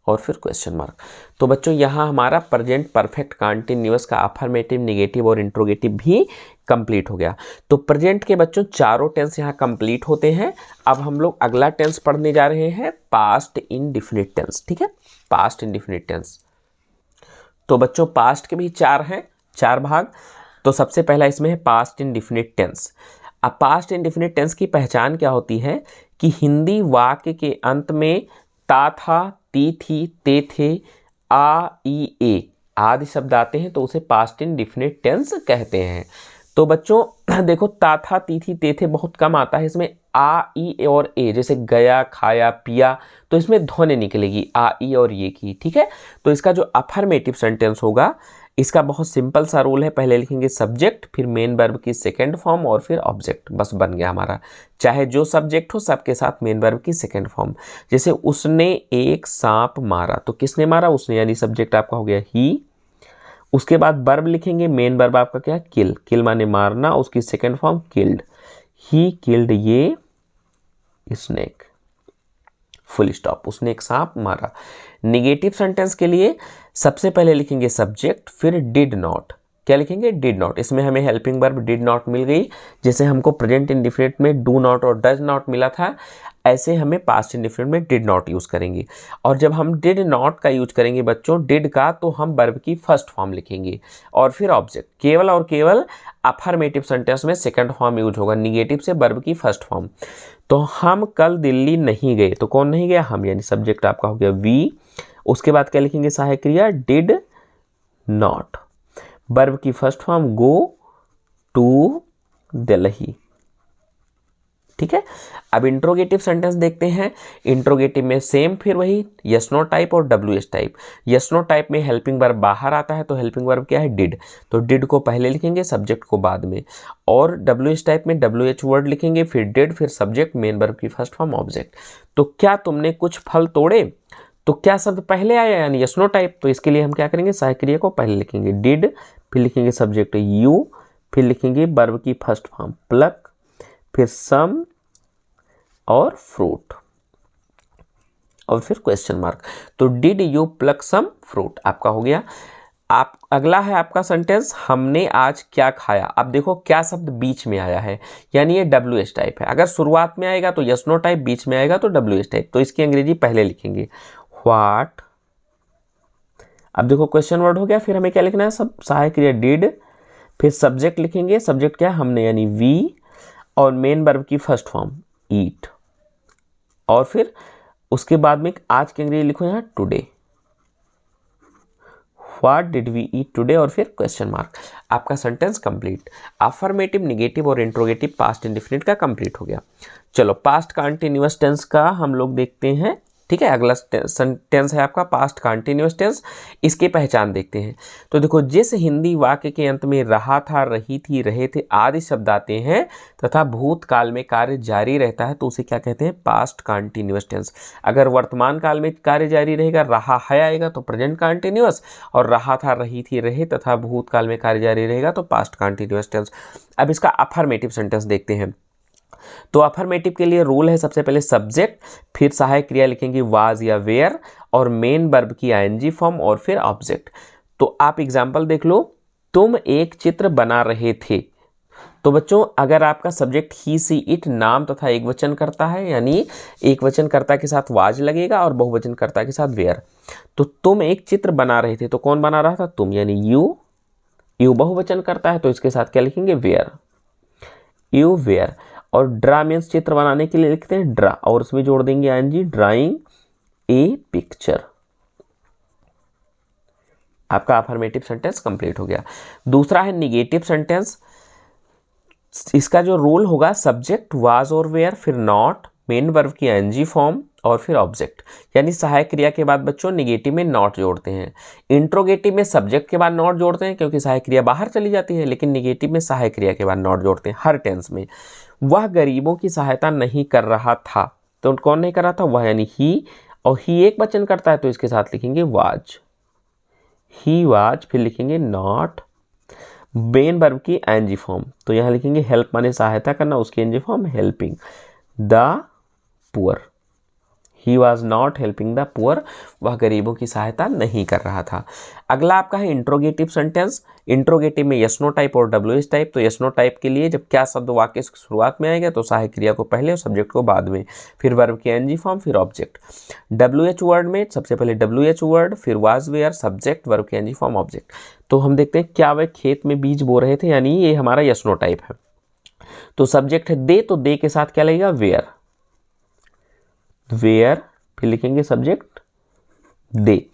और फिर क्वेश्चन मार्क। तो बच्चों यहाँ हमारा प्रेजेंट परफेक्ट कंटीन्यूअस का अफर्मेटिव, नेगेटिव और इंट्रोगेटिव भी कंप्लीट हो गया। तो प्रेजेंट के बच्चों चारों टेंस यहाँ कंप्लीट होते हैं। अब हम लोग अगला टेंस पढ़ने जा रहे हैं, पास्ट इंडेफिनिट टेंस। ठीक है, पास्ट इंडेफिनिट टेंस। तो बच्चों पास्ट के भी 4 हैं, 4 भाग। तो सबसे पहला इसमें है पास्ट इंडेफिनिट टेंस। अब पास्ट इंडेफिनिट टेंस की पहचान क्या होती है कि हिंदी वाक्य के अंत में ता था, ती थी, ते थे, आ, ई, ए आदि शब्द आते हैं, तो उसे पास्ट इंडेफिनिट टेंस कहते हैं। तो बच्चों देखो ता था, ती थी, ते थे बहुत कम आता है इसमें, आ, ई और ए, जैसे गया, खाया, पिया, तो इसमें ध्वनि निकलेगी आ, ई और ये की। ठीक है, तो इसका जो अफर्मेटिव सेंटेंस होगा, इसका बहुत सिंपल सा रूल है, पहले लिखेंगे सब्जेक्ट, फिर मेन वर्ब की सेकंड फॉर्म और फिर ऑब्जेक्ट, बस बन गया हमारा। चाहे जो सब्जेक्ट हो सबके साथ मेन वर्ब की सेकंड फॉर्म। जैसे उसने एक सांप मारा, तो किसने मारा, उसने, यानी सब्जेक्ट आपका हो गया ही। उसके बाद वर्ब लिखेंगे, मेन वर्ब आपका क्या, किल, किल माने मारना, उसकी second form killed, he killed ये स्नेक, फुल स्टॉप, उसने एक सांप मारा। निगेटिव सेंटेंस के लिए सबसे पहले लिखेंगे सब्जेक्ट, फिर डिड नॉट, क्या लिखेंगे, डिड नॉट। इसमें हमें हेल्पिंग वर्ब डिड नॉट मिल गई, जैसे हमको प्रेजेंट इंडेफिनिट में डू नॉट और डज नॉट मिला था, ऐसे हमें पास्ट इंडेफिनिट में डिड नॉट यूज करेंगे। और जब हम डिड नॉट का यूज करेंगे बच्चों, डिड का, तो हम वर्ब की फर्स्ट फॉर्म लिखेंगे और फिर ऑब्जेक्ट, केवल और केवल अफर्मेटिव सेंटेंस में सेकंड फॉर्म यूज होगा, निगेटिव से वर्ब की फर्स्ट फॉर्म। तो हम कल दिल्ली नहीं गए, तो कौन नहीं गया, हम, यानी सब्जेक्ट आपका हो गया वी। उसके बाद क्या लिखेंगे, सहायक क्रिया डिड नॉट, वर्ब की first form go to Delhi, ठीक है। अब इंट्रोगेटिव सेंटेंस देखते हैं। इंट्रोगेटिव में सेम फिर वही यस नो टाइप और W S type. Yes no type में हेल्पिंग वर्ब बाहर आता है, तो हेल्पिंग वर्ब क्या है, डिड, तो डिड को पहले लिखेंगे, सब्जेक्ट को बाद में। और डब्ल्यू एस टाइप में डब्ल्यू एच वर्ड लिखेंगे, फिर डिड, फिर सब्जेक्ट, मेन वर्ब की फर्स्ट फॉर्म ऑब्जेक्ट। तो क्या तुमने कुछ फल तोड़े, तो क्या शब्द पहले आया, यानी यस नो टाइप, तो इसके लिए हम क्या करेंगे, सहायक क्रिया को पहले लिखेंगे, डिड, फिर लिखेंगे सब्जेक्ट यू, फिर लिखेंगे वर्ब की फर्स्ट फॉर्म प्लक, फिर सम और फ्रूट, और फिर क्वेश्चन मार्क। तो did you pluck some fruit आपका हो गया। आप अगला है आपका सेंटेंस, हमने आज क्या खाया। अब देखो क्या शब्द बीच में आया है, यानी ये डब्ल्यू एस टाइप है। अगर शुरुआत में आएगा तो यस नो टाइप, बीच में आएगा तो डब्ल्यू एस टाइप, तो इसकी अंग्रेजी पहले लिखेंगे व्हाट। अब देखो क्वेश्चन वर्ड हो गया, फिर हमें क्या लिखना है, सब सहायक क्रिया डिड, फिर सब्जेक्ट लिखेंगे, सब्जेक्ट क्या है, हमने, यानी वी, और मेन वर्ब की फर्स्ट फॉर्म ईट, और फिर उसके बाद में आज की अंग्रेजी लिखो यहाँ today, what did we eat today, और फिर क्वेश्चन मार्क। आपका सेंटेंस कंप्लीट। अफर्मेटिव, निगेटिव और इंट्रोगेटिव पास्ट इंडेफिनिट का कंप्लीट हो गया। चलो पास्ट कंटिन्यूअस टेंस का हम लोग देखते हैं, ठीक है। अगला टेंस है आपका पास्ट कंटिन्यूअस टेंस, इसकी पहचान देखते हैं। तो देखो जिस हिंदी वाक्य के अंत में रहा था, रही थी, रहे थे आदि शब्द आते हैं तथा भूतकाल में कार्य जारी रहता है, तो उसे क्या कहते हैं, पास्ट कंटिन्यूअस टेंस। अगर वर्तमान काल में कार्य जारी रहेगा, रहा है आएगा तो प्रेजेंट कंटिन्यूअस, और रहा था, रही थी, रहे तथा भूतकाल में कार्य जारी रहेगा तो पास्ट कंटिन्यूअस टेंस। अब इसका अफर्मेटिव सेंटेंस देखते हैं। तो अफर्मेटिव के लिए रूल है, सबसे पहले सब्जेक्ट, फिर सहायक क्रिया लिखेंगे वाज या वेयर, और मेन वर्ब की आईएनजी फॉर्म, और फिर ऑब्जेक्ट। तो आप एग्जांपल देख लो, तुम एक चित्र बना रहे थे। तो बच्चों अगर आपका सब्जेक्ट ही, सी, इट नाम तथा एक वचन करता है, यानी एक वचन कर्ता के साथ वाज लगेगा और बहुवचन कर्ता के साथ वेयर। तो तुम एक चित्र बना रहे थे, तो कौन बना रहा था, तुम, यानी यू। यू बहुवचन करता है तो इसके साथ क्या लिखेंगे, वेयर, यू वेयर। और ड्रा मीन्स चित्र बनाने के लिए लिखते हैं ड्रा, और उसमें जोड़ देंगे आईएनजी, ड्राइंग ए पिक्चर। आपका अफर्मेटिव सेंटेंस कंप्लीट हो गया। दूसरा है निगेटिव सेंटेंस। इसका जो रूल होगा, सब्जेक्ट वाज और वेयर, फिर नॉट, मेन वर्ब की आईएनजी फॉर्म, और फिर ऑब्जेक्ट। यानी सहायक क्रिया के बाद बच्चों निगेटिव में नॉट जोड़ते हैं। इंट्रोगेटिव में सब्जेक्ट के बाद नॉट जोड़ते हैं क्योंकि सहायक क्रिया बाहर चली जाती है, लेकिन निगेटिव में सहायक क्रिया के बाद नॉट जोड़ते हैं हर टेंस में। वह गरीबों की सहायता नहीं कर रहा था, तो कौन नहीं कर रहा था, वह, यानी ही, और ही एक वचन करता है तो इसके साथ लिखेंगे वाज, ही वाज, फिर लिखेंगे नॉट, मेन वर्ब की आईएनजी फॉर्म, तो यहाँ लिखेंगे हेल्प माने सहायता करना, उसकी ING form helping the poor. He was not helping the poor, वह गरीबों की सहायता नहीं कर रहा था। अगला आपका है इंट्रोगेटिव सेंटेंस। इंट्रोगेटिव में यस नो टाइप और डब्ल्यू एस टाइप। तो यस नो टाइप के लिए जब क्या शब्द वाक्य की शुरुआत में आएगा तो सहायक क्रिया को पहले और सब्जेक्ट को बाद में, फिर वर्ब की एनजी फॉर्म, फिर ऑब्जेक्ट। डब्ल्यू एच वर्ड में सबसे पहले डब्ल्यू एच वर्ड, फिर वाज वेयर, सब्जेक्ट, वर्ब की एनजी फॉर्म, ऑब्जेक्ट। तो हम देखते हैं क्या वह खेत में बीज बो रहे थे, यानी ये हमारा यस नो टाइप है। तो सब्जेक्ट है दे, तो दे के साथ क्या लगेगा, वेयर, वेयर, फिर लिखेंगे सब्जेक्ट दे।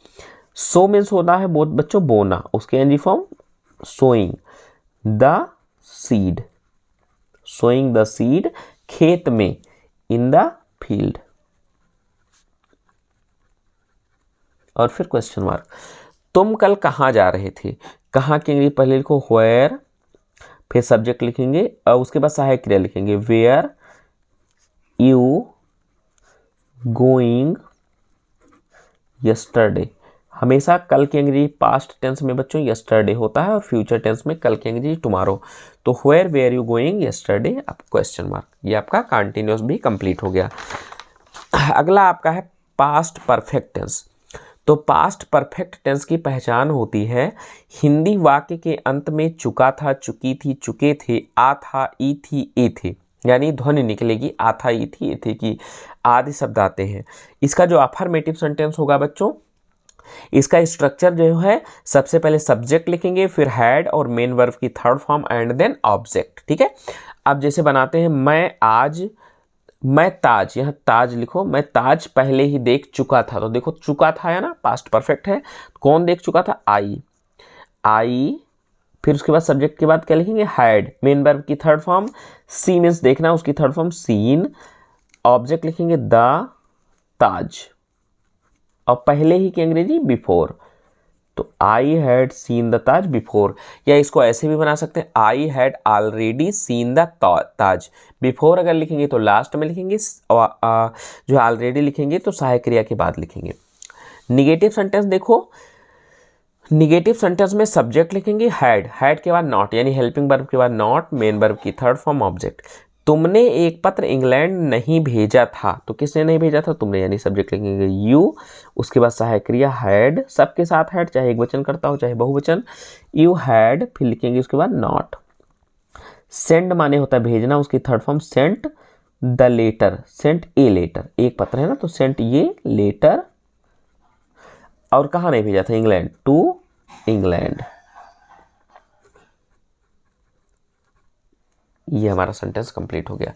सो मीन्स होता है बहुत बच्चों बोना, उसके NG form sowing the seed, sowing the seed, खेत में, इन द फील्ड, और फिर क्वेश्चन मार्क। तुम कल कहाँ जा रहे थे, कहाँ के अंग्रेजी पहले लिखो व्हेयर, फिर सब्जेक्ट लिखेंगे और उसके बाद सहायक क्रिया लिखेंगे वेयर यू गोइंग यस्टरडे। हमेशा कल की अंग्रेजी पास्ट टेंस में बच्चों यस्टरडे होता है और फ्यूचर टेंस में कल की अंग्रेजी टुमारो। तो where were you going yesterday, आप क्वेश्चन मार्क। ये आपका कंटिन्यूअस भी कंप्लीट हो गया। अगला आपका है पास्ट परफेक्ट टेंस। तो पास्ट परफेक्ट टेंस की पहचान होती है हिंदी वाक्य के अंत में चुका था, चुकी थी, चुके थे, आ था, ई थी, ए थे, यानी ध्वनि निकलेगी आ था, ई थी, ए थे की, आदि शब्द आते हैं। इसका जो अफर्मेटिव सेंटेंस होगा बच्चों, इसका स्ट्रक्चर जो है सबसे पहले सब्जेक्ट लिखेंगे, फिर हैड और मेन वर्ब की third form and then object. ठीक है, अब जैसे बनाते हैं मैं आज, मैं ताज, यहाँ ताज लिखो, मैं ताज पहले ही देख चुका था। तो देखो चुका था है ना, पास्ट परफेक्ट है, कौन देख चुका था, आई, आई फिर उसके बाद सब्जेक्ट के बाद क्या लिखेंगे, हैड। मेन वर्ब की थर्ड फॉर्म सी मीन्स देखना, उसकी थर्ड फॉर्म सीन। ऑब्जेक्ट लिखेंगे द ताज, और पहले ही की अंग्रेजी बिफोर, तो I had seen the Taj before. या इसको ऐसे भी बना सकते हैं, I had already seen the Taj. Before अगर लिखेंगे तो लास्ट में लिखेंगे, जो ऑलरेडी लिखेंगे तो सहायक क्रिया के बाद लिखेंगे। निगेटिव सेंटेंस देखो, निगेटिव सेंटेंस में सब्जेक्ट लिखेंगे हैड, हैड के बाद नॉट, यानी हेल्पिंग वर्ब के बाद नॉट, मेन वर्ब की थर्ड फॉर्म ऑब्जेक्ट। तुमने एक पत्र इंग्लैंड नहीं भेजा था, तो किसने नहीं भेजा था, तुमने, यानी सब्जेक्ट लिखेंगे यू। उसके बाद सहायक क्रिया हैड, सबके साथ हैड, चाहे एक वचन करता हो चाहे बहुवचन, यू हैड, फिर लिखेंगे उसके बाद नॉट। सेंड माने होता है भेजना, उसकी third form sent the letter, sent a letter, एक पत्र है ना, तो सेंट ये लेटर, और कहाँ नहीं भेजा था, इंग्लैंड, टू इंग्लैंड। ये हमारा सेंटेंस कंप्लीट हो गया।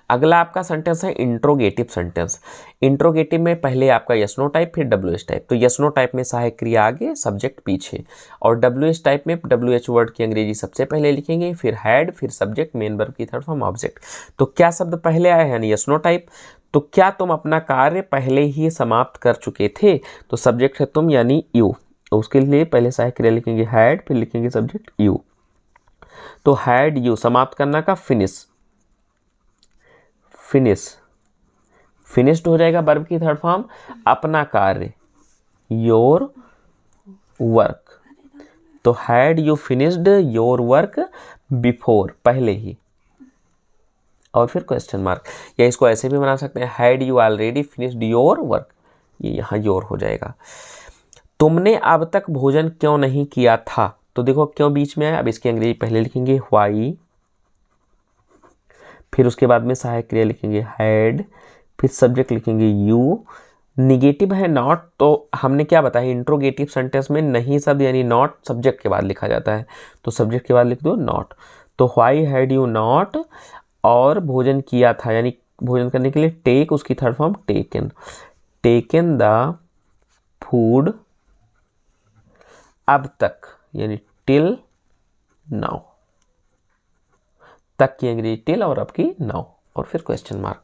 अगला आपका सेंटेंस है इंट्रोगेटिव सेंटेंस। इंट्रोगेटिव में पहले आपका यस नो टाइप, फिर डब्ल्यू एच टाइप। तो यस नो टाइप में सहायक क्रिया आगे, सब्जेक्ट पीछे, और डब्ल्यू एच टाइप में डब्ल्यू एच वर्ड की अंग्रेजी सबसे पहले लिखेंगे, फिर हैड, फिर सब्जेक्ट, मेन वर्ब की थर्ड फॉर्म ऑब्जेक्ट। तो क्या शब्द पहले आया है, यानी यस नो टाइप। तो क्या तुम अपना कार्य पहले ही समाप्त कर चुके थे, तो सब्जेक्ट है तुम यानी यू, उसके लिए पहले सहायक क्रिया लिखेंगे हैड, फिर लिखेंगे सब्जेक्ट यू। तो हैड यू, समाप्त करना का फिनिश, फिनिश, फिनिश्ड हो जाएगा वर्ब की थर्ड फॉर्म, अपना कार्य योर वर्क। तो had you finished your work before, पहले ही, और फिर क्वेश्चन मार्क। या इसको ऐसे भी बना सकते हैं, had you already finished your work, ये यहाँ योर हो जाएगा। तुमने अब तक भोजन क्यों नहीं किया था, तो देखो क्यों बीच में है, अब इसकी अंग्रेजी पहले लिखेंगे व्हाई, फिर उसके बाद में सहायक क्रिया लिखेंगे हैड, फिर सब्जेक्ट लिखेंगे यू। निगेटिव है नॉट, तो हमने क्या बताया, इंट्रोगेटिव सेंटेंस में नहीं शब्द यानी नॉट सब्जेक्ट के बाद लिखा जाता है, तो सब्जेक्ट के बाद लिख दो नॉट। तो व्हाई हैड यू नॉट, और भोजन किया था यानी भोजन करने के लिए टेक, उसकी third form taken, taken the food अब तक, यानी टिल नाउ, तक की अंग्रेजी टिल और अब की नाउ, और फिर क्वेश्चन मार्क।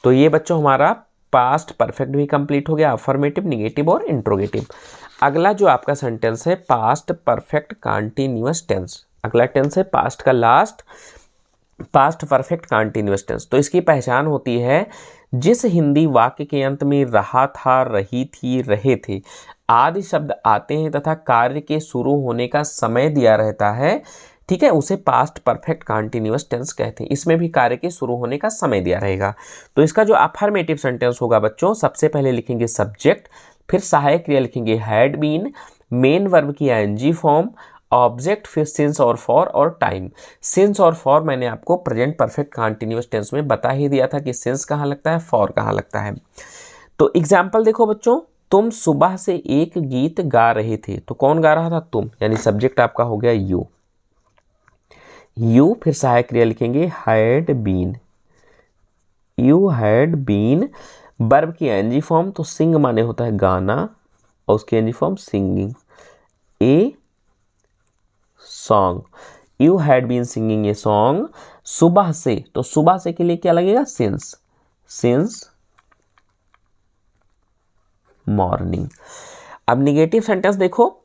तो ये बच्चों हमारा पास्ट परफेक्ट भी कंप्लीट हो गया, अफर्मेटिव, निगेटिव और इंट्रोगेटिव। अगला जो आपका सेंटेंस है पास्ट परफेक्ट कंटीन्यूअस टेंस। अगला टेंस है पास्ट का last, past perfect continuous tense. तो इसकी पहचान होती है जिस हिंदी वाक्य के अंत में रहा था, रही थी, रहे थे आदि शब्द आते हैं तथा कार्य के शुरू होने का समय दिया रहता है, ठीक है, उसे पास्ट परफेक्ट कंटीन्यूअस टेंस कहते हैं। इसमें भी कार्य के शुरू होने का समय दिया रहेगा। तो इसका जो अफर्मेटिव सेंटेंस होगा बच्चों, सबसे पहले लिखेंगे सब्जेक्ट, फिर सहायक क्रिया लिखेंगे हैड बीन, मेन वर्ब की आईएनजी फॉर्म, ऑब्जेक्ट, फिर सिंस और फॉर और टाइम। सिंस और फॉर मैंने आपको प्रेजेंट परफेक्ट कंटीन्यूअस टेंस में बता ही दिया था कि सिंस कहाँ लगता है, फॉर कहाँ लगता है। तो एग्जाम्पल देखो बच्चों, तुम सुबह से एक गीत गा रहे थे, तो कौन गा रहा था, तुम, यानी सब्जेक्ट आपका हो गया यू, यू, फिर सहायक क्रिया लिखेंगे had been, you had been, verb की एनजी फॉर्म, तो सिंग माने होता है गाना, और उसकी NG form singing, a song, you had been singing a song. सुबह से, तो सुबह से के लिए क्या लगेगा, सिंस, सिंस मॉर्निंग। अब निगेटिव सेंटेंस देखो,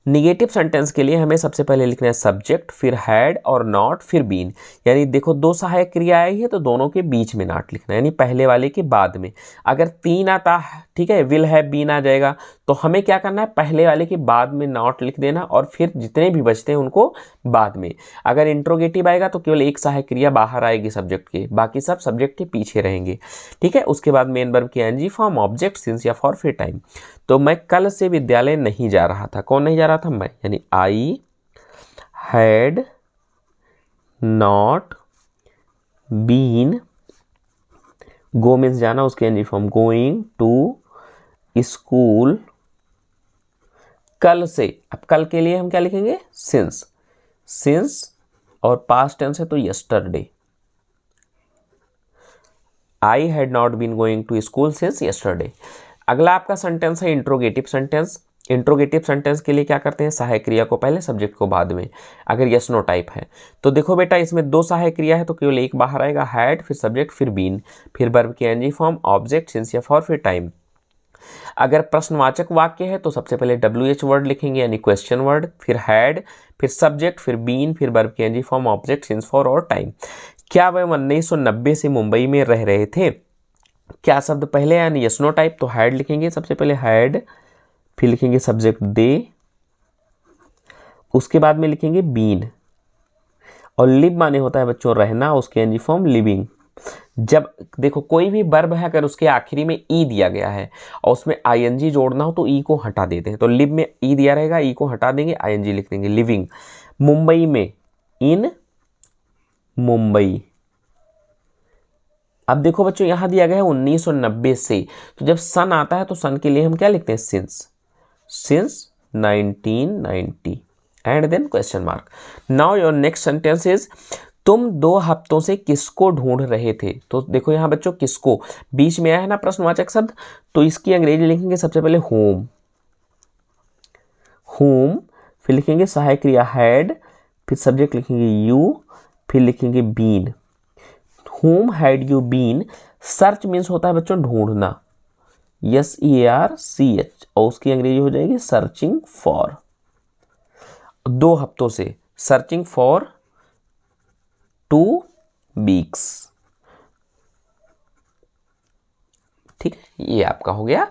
निगेटिव सेंटेंस के लिए हमें सबसे पहले लिखना है सब्जेक्ट, फिर हैड और नॉट, फिर बीन। यानी देखो दो सहायक क्रिया आई है तो दोनों के बीच में नॉट लिखना है, यानी पहले वाले के बाद में। अगर तीन आता है, ठीक है, विल है बीन आ जाएगा, तो हमें क्या करना है, पहले वाले के बाद में नॉट लिख देना, और फिर जितने भी बचते हैं उनको बाद में। अगर इंट्रोगेटिव आएगा तो केवल एक सहायक क्रिया बाहर आएगी सब्जेक्ट के, बाकी सब सब्जेक्ट के पीछे रहेंगे, ठीक है। उसके बाद मेन वर्ब की एनजी फॉर्म, ऑब्जेक्ट, सिंस या फॉर, फिर टाइम। तो मैं कल से विद्यालय नहीं जा रहा था, कौन नहीं जा रहा था, मैं, यानी I had not been, go means जाना, उसके NG form going to school, कल से। अब कल के लिए हम क्या लिखेंगे, सिंस, सिंस, और पास्ट टेंस है तो yesterday, I had not been going to school since yesterday. अगला आपका सेंटेंस है इंट्रोगेटिव सेंटेंस। इंट्रोगेटिव सेंटेंस के लिए क्या करते हैं, सहायक क्रिया को पहले, सब्जेक्ट को बाद में, अगर यस नो टाइप है तो। देखो बेटा इसमें 2 सहायक क्रिया है तो केवल एक बाहर आएगा, हैड, फिर सब्जेक्ट, फिर बीन, फिर वर्ब की एनजी फॉर्म, ऑब्जेक्ट, सिंस या फॉर, फिर टाइम। अगर प्रश्नवाचक वाक्य है तो सबसे पहले WH वर्ड लिखेंगे यानी क्वेश्चन वर्ड, फिर हैड, फिर सब्जेक्ट, फिर बीन, फिर वर्ब की NG form, object, since, for और टाइम। क्या वह 1990 से मुंबई में रह रहे थे? क्या शब्द पहले यानी यस नो टाइप, तो हैड लिखेंगे सबसे पहले हैड, फिर लिखेंगे सब्जेक्ट दे, उसके बाद में लिखेंगे बीन, और लिव माने होता है बच्चों रहना, उसके एनजी फॉर्म लिविंग। जब देखो कोई भी वर्ब है अगर उसके आखिरी में ई दिया गया है और उसमें आईएनजी जोड़ना हो तो ई को हटा देते हैं, तो लिव में ई दिया रहेगा, ई को हटा देंगे, आईएनजी लिख देंगे, लिविंग। मुंबई में, इन मुंबई। अब देखो बच्चों यहां दिया गया है 1990 से, तो जब सन आता है तो सन के लिए हम क्या लिखते हैं, since, since 1990 and then question mark. Now your next sentence is, तुम 2 हफ्तों से किसको ढूंढ रहे थे? तो देखो यहाँ बच्चों किसको, बीच में आया है ना प्रश्नवाचक शब्द, तो इसकी अंग्रेजी लिखेंगे सबसे पहले होम, होम, फिर लिखेंगे सहायक क्रिया हैड, फिर सब्जेक्ट लिखेंगे यू, फिर लिखेंगे been. Home had you been, search means होता है बच्चों ढूंढना, SEARCH, और उसकी अंग्रेजी हो जाएगी सर्चिंग फॉर। 2 हफ्तों से, सर्चिंग फॉर 2 वीक्स। ठीक है, ये आपका हो गया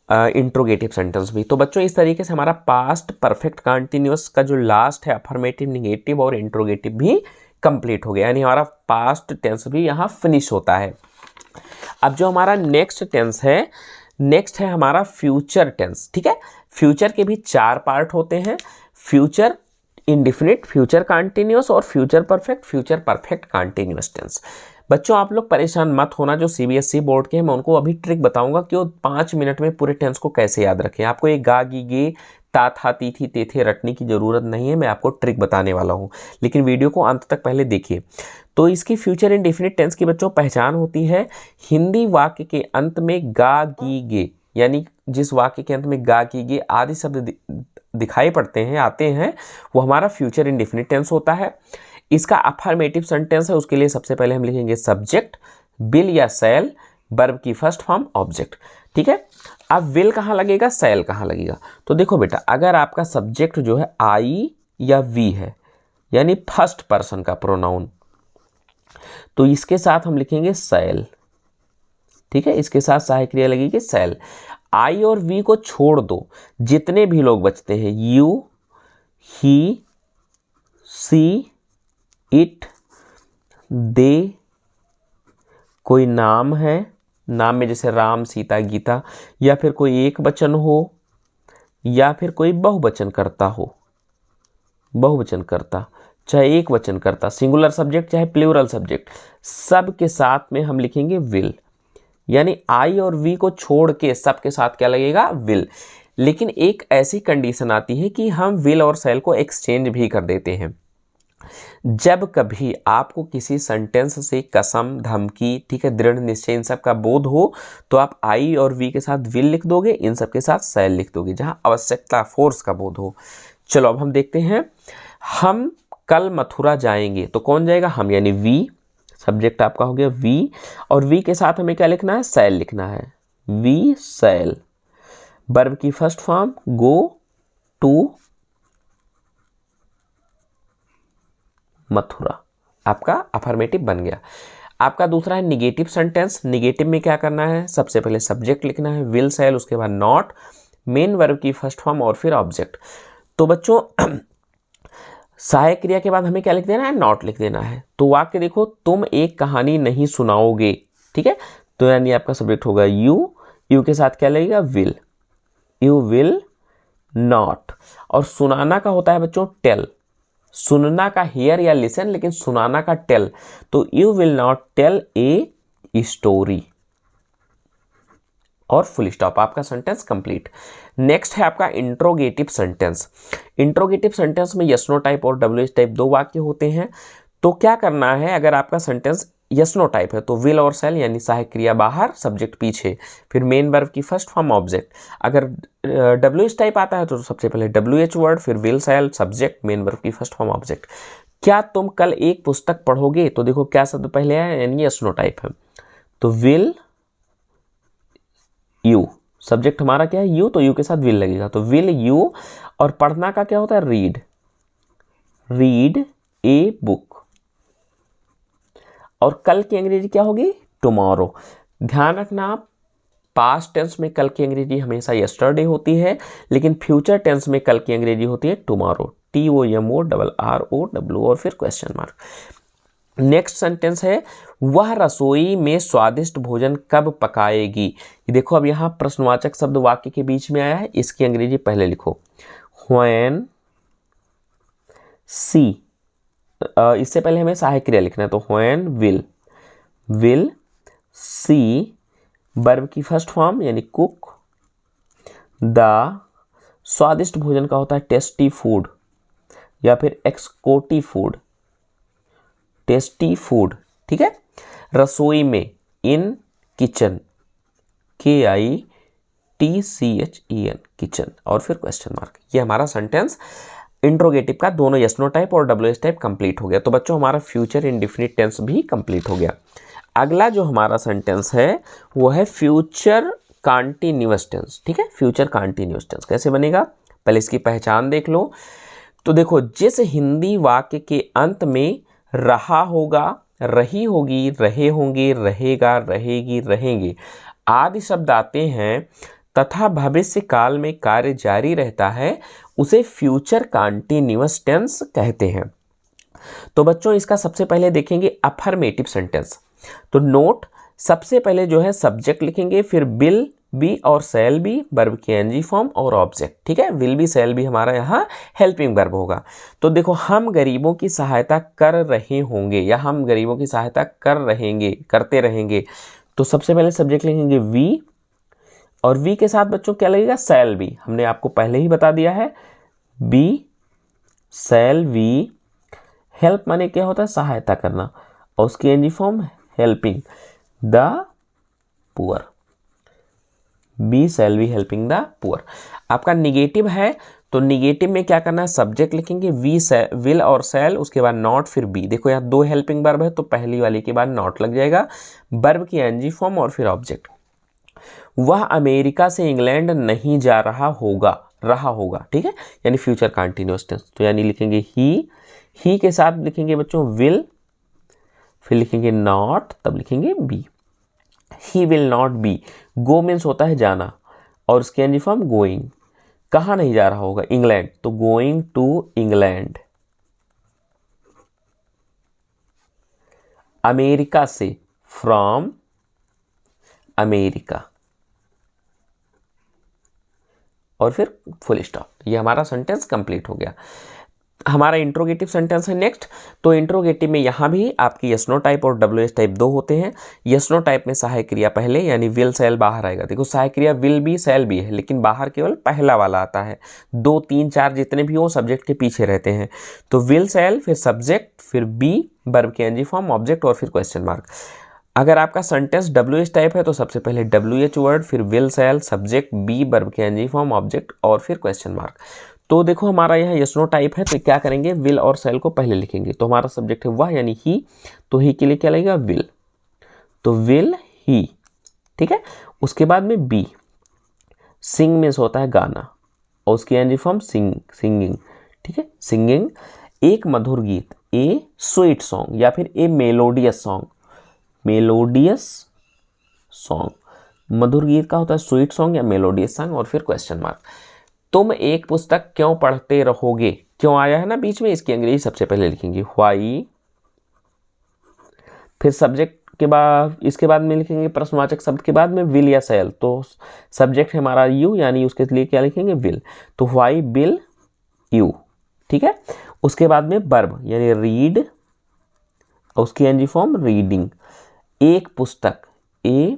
इंट्रोगेटिव सेंटेंस भी। तो बच्चों इस तरीके से हमारा पास्ट परफेक्ट कंटिन्यूअस का जो लास्ट है अफर्मेटिव, निगेटिव और इंट्रोगेटिव भी कंप्लीट हो गया, यानी हमारा पास्ट टेंस भी यहाँ फिनिश होता है। अब जो हमारा नेक्स्ट टेंस है, नेक्स्ट है हमारा फ्यूचर टेंस। ठीक है, फ्यूचर के भी 4 पार्ट होते हैं, फ्यूचर इंडिफिनिट, फ्यूचर कंटिन्यूअस और फ्यूचर परफेक्ट कंटिन्यूअस टेंस। बच्चों आप लोग परेशान मत होना, जो CBSE बोर्ड के हैं मैं उनको अभी ट्रिक बताऊंगा कि वो 5 मिनट में पूरे टेंस को कैसे याद रखें। आपको ये गा गी गे ता था ती थी ते थे रटने की जरूरत नहीं है, मैं आपको ट्रिक बताने वाला हूँ, लेकिन वीडियो को अंत तक पहले देखिए। तो इसकी फ्यूचर इंडिफिनिट टेंस की बच्चों पहचान होती है, हिंदी वाक्य के अंत में गा गी गे, यानी जिस वाक्य के अंत में गा गी गे आदि शब्द दिखाई पड़ते हैं, आते हैं, वो हमारा फ्यूचर इंडिफिनिट टेंस होता है। इसका अफर्मेटिव सेंटेंस है, उसके लिए सबसे पहले हम लिखेंगे सब्जेक्ट, विल या सैल, वर्ब की फर्स्ट फॉर्म, ऑब्जेक्ट। ठीक है, अब विल कहाँ लगेगा, सैल कहाँ लगेगा? तो देखो बेटा अगर आपका सब्जेक्ट जो है आई या वी है, यानी फर्स्ट पर्सन का प्रोनाउन, तो इसके साथ हम लिखेंगे सैल। ठीक है, इसके साथ सहायक क्रिया लगेगी सैल। आई और वी को छोड़ दो, जितने भी लोग बचते हैं, यू, ही, सी, इट, दे, कोई नाम है, नाम में जैसे राम, सीता, गीता, या फिर कोई एक वचन हो या फिर कोई बहुवचन करता हो, बहुवचन करता चाहे एक वचन करता, सिंगुलर सब्जेक्ट चाहे प्लूरल सब्जेक्ट, सब के साथ में हम लिखेंगे विल, यानी आई और वी को छोड़ के सबके साथ क्या लगेगा, विल। लेकिन एक ऐसी कंडीशन आती है कि हम विल और सेल को एक्सचेंज भी कर देते हैं। जब कभी आपको किसी सेंटेंस से कसम, धमकी, ठीक है, दृढ़ निश्चय, इन सब का बोध हो तो आप आई और वी के साथ विल लिख दोगे, इन सब के साथ सेल लिख दोगे, जहां आवश्यकता, फोर्स का बोध हो। चलो अब हम देखते हैं, हम कल मथुरा जाएंगे, तो कौन जाएगा, हम, यानी वी, सब्जेक्ट आपका हो गया वी, और वी के साथ हमें क्या लिखना है, सेल लिखना है, वी सेल। वर्ब की first form, go to Mathura, आपका अफर्मेटिव बन गया। आपका दूसरा है निगेटिव सेंटेंस। निगेटिव में क्या करना है, सबसे पहले सब्जेक्ट लिखना है, विल सेल, उसके बाद नॉट, मेन वर्ब की फर्स्ट फॉर्म और फिर ऑब्जेक्ट। तो बच्चों सहायक क्रिया के बाद हमें क्या लिख देना है, नॉट लिख देना है। तो वाक्य देखो, तुम एक कहानी नहीं सुनाओगे, ठीक है, तो यानी आपका सब्जेक्ट होगा यू, यू के साथ क्या लगेगा, विल, यू विल नॉट। और सुनाना का होता है बच्चों टेल, सुनना का हियर या लिसन, लेकिन सुनाना का टेल, तो you will not tell a story, और फुल स्टॉप, आपका सेंटेंस कंप्लीट। नेक्स्ट है आपका इंट्रोगेटिव सेंटेंस। इंट्रोगेटिव सेंटेंस में यस नो टाइप और WH टाइप 2 वाक्य होते हैं। तो क्या करना है, अगर आपका सेंटेंस यस नो टाइप है तो विल और सेल यानी सहायक क्रिया बाहर, सब्जेक्ट पीछे, फिर मेन वर्ब की फर्स्ट फॉर्म ऑब्जेक्ट। अगर डब्ल्यू एच टाइप आता है तो सबसे पहले डब्ल्यू एच वर्ड, फिर will shall subject, main verb की फर्स्ट फॉर्म ऑब्जेक्ट। क्या तुम कल एक पुस्तक पढ़ोगे, तो देखो क्या शब्द पहले आया, यानी यस नो टाइप है, तो विल यू, सब्जेक्ट हमारा क्या है यू, तो यू के साथ विल लगेगा, तो विल यू। और पढ़ना का क्या होता है रीड, रीड ए बुक। और कल की अंग्रेजी क्या होगी टुमारो। ध्यान रखना पास्ट टेंस में कल की अंग्रेजी हमेशा यस्टरडे होती है, लेकिन फ्यूचर टेंस में कल की अंग्रेजी होती है टुमारो, TOMORRO और फिर क्वेश्चन मार्क। नेक्स्ट सेंटेंस है वह रसोई में स्वादिष्ट भोजन कब पकाएगी। देखो अब यहाँ प्रश्नवाचक शब्द वाक्य के बीच में आया है, इसकी अंग्रेजी पहले लिखो when सी, इससे पहले हमें सहायक क्रिया लिखना है, तो when will सी वर्ब की फर्स्ट फॉर्म यानी कुक, द स्वादिष्ट भोजन का होता है टेस्टी फूड या फिर एक्सकोटी फूड, टेस्टी फूड, ठीक है। रसोई में इन किचन, KITCHEN किचन, और फिर क्वेश्चन मार्क। ये हमारा सेंटेंस इंट्रोगेटिव का दोनों यस नो टाइप और WH टाइप कंप्लीट हो गया। तो बच्चों हमारा फ्यूचर इंडेफिनिट टेंस भी कंप्लीट हो गया। अगला जो हमारा सेंटेंस है वो है फ्यूचर कॉन्टिन्यूअस टेंस, ठीक है। फ्यूचर कॉन्टिन्यूअस टेंस कैसे बनेगा, पहले इसकी पहचान देख लो। तो देखो जिस हिंदी वाक्य के अंत में रहा होगा, रही होगी, रहे होंगे, रहेगा, रहेगी, रहेंगे आदि शब्द आते हैं तथा भविष्य काल में कार्य जारी रहता है, उसे फ्यूचर कॉन्टिन्यूअस टेंस कहते हैं। तो बच्चों इसका सबसे पहले देखेंगे अफर्मेटिव सेंटेंस। तो नोट सबसे पहले जो है सब्जेक्ट लिखेंगे, फिर विल बी और सेल बी वर्ब की एनजी फॉर्म और ऑब्जेक्ट, ठीक है। विल बी सेल बी हमारा यहाँ हेल्पिंग वर्ब होगा। तो देखो हम गरीबों की सहायता कर रहे होंगे या हम गरीबों की सहायता कर रहेंगे, करते रहेंगे, तो सबसे पहले सब्जेक्ट लिखेंगे वी और वी के साथ बच्चों क्या लगेगा सेल बी, हमने आपको पहले ही बता दिया है बी सेल वी। हेल्प माने क्या होता है सहायता करना और उसकी NG form helping the poor, be shall be helping the poor. आपका निगेटिव है तो निगेटिव में क्या करना है सब्जेक्ट लिखेंगे वी विल और सेल, उसके बाद नॉट फिर बी। देखो यहाँ दो हेल्पिंग वर्ब है तो पहली वाली के बाद नॉट लग जाएगा, वर्ब की एनजी फॉर्म और फिर ऑब्जेक्ट। वह अमेरिका से इंग्लैंड नहीं जा रहा होगा, रहा होगा, ठीक है, यानी फ्यूचर कॉन्टिन्यूअस टेंस। तो यानी लिखेंगे ही के साथ लिखेंगे बच्चों विल, फिर लिखेंगे नॉट, तब लिखेंगे be. He will not be, go means होता है जाना और उसकी एनजी फॉर्म गोइंग। कहाँ नहीं जा रहा होगा इंग्लैंड, तो गोइंग टू इंग्लैंड। अमेरिका से फ्रॉम अमेरिका और फिर फुल स्टॉप। ये हमारा सेंटेंस कंप्लीट हो गया। हमारा इंट्रोगेटिव सेंटेंस है नेक्स्ट। तो इंट्रोगेटिव में यहाँ भी आपकी यस नो टाइप और WH टाइप दो होते हैं। यस नो टाइप में सहायक क्रिया पहले यानी विल सेल बाहर आएगा। देखो सहायक क्रिया विल भी सेल भी है लेकिन बाहर केवल पहला वाला आता है, 2 3 4 जितने भी हो सब्जेक्ट के पीछे रहते हैं। तो विल सेल फिर सब्जेक्ट फिर बी वर्ब की एनजी फॉर्म ऑब्जेक्ट और फिर क्वेश्चन मार्क। अगर आपका सेंटेंस WH टाइप है तो सबसे पहले WH वर्ड फिर will shall subject be verb की एनजी फॉर्म ऑब्जेक्ट और फिर क्वेश्चन मार्क। तो देखो हमारा यहाँ यस नो टाइप है तो क्या करेंगे विल और सेल को पहले लिखेंगे। तो हमारा सब्जेक्ट है वह यानी ही, तो ही के लिए क्या लगेगा विल, तो विल ही, ठीक है। उसके बाद में बी, सिंग मीन्स होता है गाना और उसकी एनजी फॉर्म सिंगिंग, ठीक है, सिंगिंग। एक मधुर गीत, ए स्वीट सॉन्ग या फिर ए मेलोडियस सॉन्ग, मेलोडियस सॉन्ग, मधुर गीत का होता है स्वीट सॉन्ग या मेलोडियस सॉन्ग और फिर क्वेश्चन मार्क। तुम एक पुस्तक क्यों पढ़ते रहोगे, क्यों आया है ना बीच में, इसकी अंग्रेजी सबसे पहले लिखेंगे व्हाई, फिर सब्जेक्ट के बाद इसके बाद में लिखेंगे प्रश्नवाचक शब्द के बाद में विल या सेल। तो सब्जेक्ट है हमारा यू यानी उसके लिए क्या लिखेंगे विल, तो व्हाई विल यू, ठीक है। उसके बाद में वर्ब यानी रीड और उसकी एनजी फॉर्म रीडिंग। एक पुस्तक ए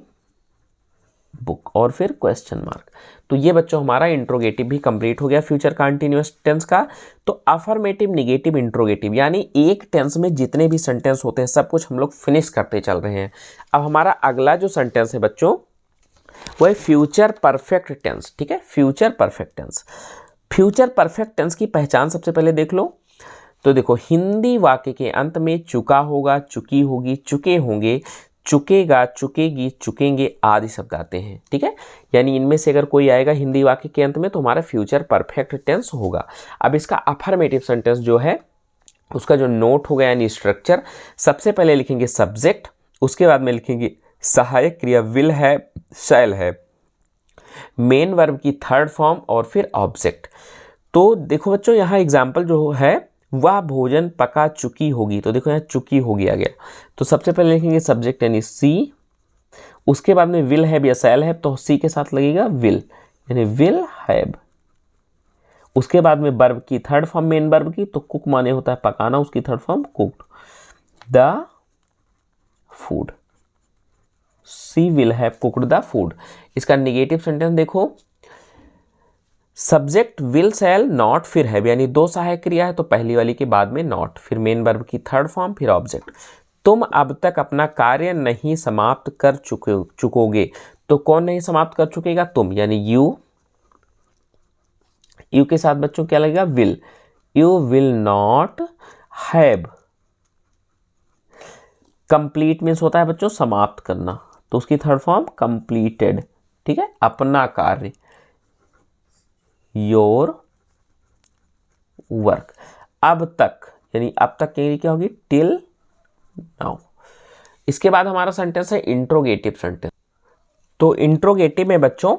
बुक और फिर क्वेश्चन मार्क। तो ये बच्चों हमारा इंट्रोगेटिव भी कंप्लीट हो गया फ्यूचर कंटीन्यूअस टेंस का। तो अफर्मेटिव, निगेटिव, इंट्रोगेटिव यानी एक टेंस में जितने भी सेंटेंस होते हैं सब कुछ हम लोग फिनिश करते चल रहे हैं। अब हमारा अगला जो सेंटेंस है बच्चों वो है फ्यूचर परफेक्ट टेंस। ठीक है, future perfect tense. Future perfect tense की पहचान सबसे पहले देख लो। तो देखो, हिंदी वाक्य के अंत में चुका होगा, चुकी होगी, चुके होंगे, चुकेगा, चुकेगी, चुकेंगे आदि शब्द आते हैं। ठीक है, यानी इनमें से अगर कोई आएगा हिंदी वाक्य के अंत में तो हमारा फ्यूचर परफेक्ट टेंस होगा। अब इसका अफर्मेटिव सेंटेंस जो है उसका जो नोट होगा यानी स्ट्रक्चर, सबसे पहले लिखेंगे सब्जेक्ट, उसके बाद में लिखेंगे सहायक क्रिया विल है, शैल है, मेन वर्ब की थर्ड फॉर्म और फिर ऑब्जेक्ट। तो देखो बच्चों यहाँ एग्जाम्पल जो है, वह भोजन पका चुकी होगी, तो देखो यहाँ चुकी होगी आ गया। तो सबसे पहले लिखेंगे सब्जेक्ट यानी सी, उसके बाद में विल हैव या शैल हैव, तो सी के साथ लगेगा विल यानी विल हैव। उसके बाद में वर्ब की थर्ड फॉर्म मेन वर्ब की, तो कुक माने होता है पकाना, उसकी third form cooked, the food, she will have cooked the food. इसका निगेटिव सेंटेंस देखो, सब्जेक्ट विल शैल नॉट फिर हैव, यानी दो सहायक क्रिया है तो पहली वाली के बाद में नॉट, फिर मेन वर्ब की थर्ड फॉर्म, फिर ऑब्जेक्ट। तुम अब तक अपना कार्य नहीं समाप्त कर चुकोगे, तो कौन नहीं समाप्त कर चुकेगा? तुम, यानी यू। यू के साथ बच्चों क्या लगेगा? Will, you will not have. Complete means होता है बच्चों समाप्त करना, तो उसकी थर्ड फॉर्म कंप्लीटेड। ठीक है, अपना कार्य, योर वर्क। अब तक यानी अब तक के लिए क्या होगी? Till now. इसके बाद हमारा सेंटेंस है इंट्रोगेटिव सेंटेंस। तो इंट्रोगेटिव में बच्चों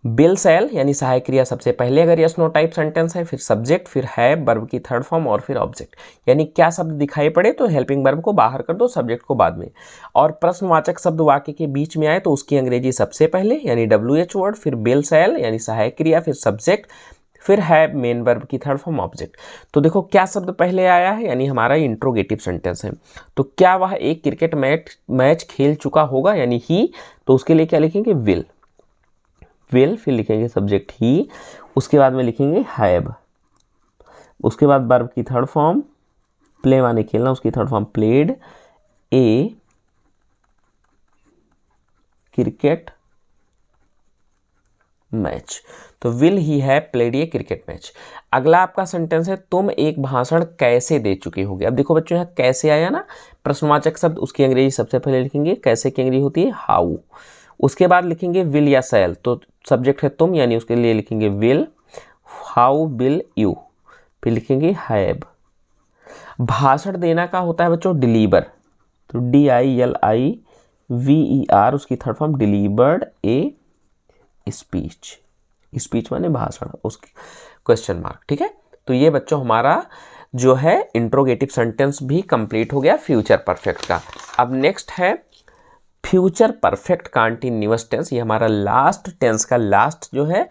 बिल शैल यानी सहायक क्रिया सबसे पहले अगर यस नो टाइप सेंटेंस है, फिर सब्जेक्ट, फिर हैव, वर्ब की थर्ड फॉर्म और फिर ऑब्जेक्ट। यानी क्या शब्द दिखाई पड़े तो हेल्पिंग वर्ब को बाहर कर दो, सब्जेक्ट को बाद में। और प्रश्नवाचक शब्द वाक्य के बीच में आए तो उसकी अंग्रेजी सबसे पहले यानी WH वर्ड, फिर बिल शैल यानी सहायक क्रिया, फिर सब्जेक्ट, फिर हैव मेन वर्ब की थर्ड फॉर्म ऑब्जेक्ट। तो देखो क्या शब्द पहले आया है, यानी हमारा इंट्रोगेटिव सेंटेंस है। तो क्या वह एक क्रिकेट मैच खेल चुका होगा, यानी ही, तो उसके लिए क्या लिखेंगे? विल, विल, फिर लिखेंगे सब्जेक्ट ही, उसके बाद में लिखेंगे हैव, उसके बाद वर्ब की थर्ड फॉर्म, प्ले माने खेलना, उसकी थर्ड फॉर्म प्लेड, ए क्रिकेट मैच। तो विल ही है प्लेड ए क्रिकेट मैच। अगला आपका सेंटेंस है तुम एक भाषण कैसे दे चुके होगे। अब देखो बच्चों यहाँ कैसे आया ना, प्रश्नवाचक शब्द, उसकी अंग्रेजी सबसे पहले लिखेंगे, कैसे की अंग्रेजी होती है हाउ। उसके बाद लिखेंगे विल या शैल, तो सब्जेक्ट है तुम यानी उसके लिए लिखेंगे विल, हाउ विल यू, फिर लिखेंगे हैव। भाषण देना का होता है बच्चों डिलीवर, तो DILIVER, उसकी third form delivered a speech, speech माने भाषण, उसकी क्वेश्चन मार्क। ठीक है, तो ये बच्चों हमारा जो है इंट्रोगेटिव सेंटेंस भी कंप्लीट हो गया फ्यूचर परफेक्ट का। अब नेक्स्ट है फ्यूचर परफेक्ट कंटीन्यूअस टेंस। ये हमारा लास्ट टेंस का लास्ट जो है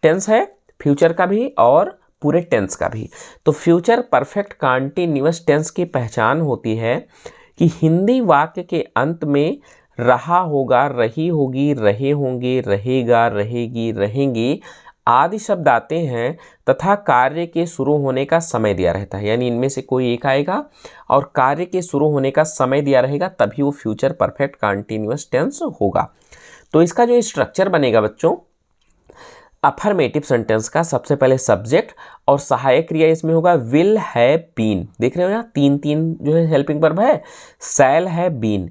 टेंस है, फ्यूचर का भी और पूरे टेंस का भी। तो फ्यूचर परफेक्ट कंटीन्यूअस टेंस की पहचान होती है कि हिंदी वाक्य के अंत में रहा होगा, रही होगी, रहे होंगे, रहेगा, रहेगी, रहेंगे आदि शब्द आते हैं तथा कार्य के शुरू होने का समय दिया रहता है। यानी इनमें से कोई एक आएगा और कार्य के शुरू होने का समय दिया रहेगा, तभी वो फ्यूचर परफेक्ट कंटीन्यूअस टेंस होगा। तो इसका जो स्ट्रक्चर बनेगा बच्चों, अफर्मेटिव सेंटेंस का सबसे पहले सब्जेक्ट और सहायक क्रिया इसमें होगा विल हैव बीन। देख रहे हो यहाँ तीन तीन जो है हेल्पिंग वर्ब है, शैल हैव बीन,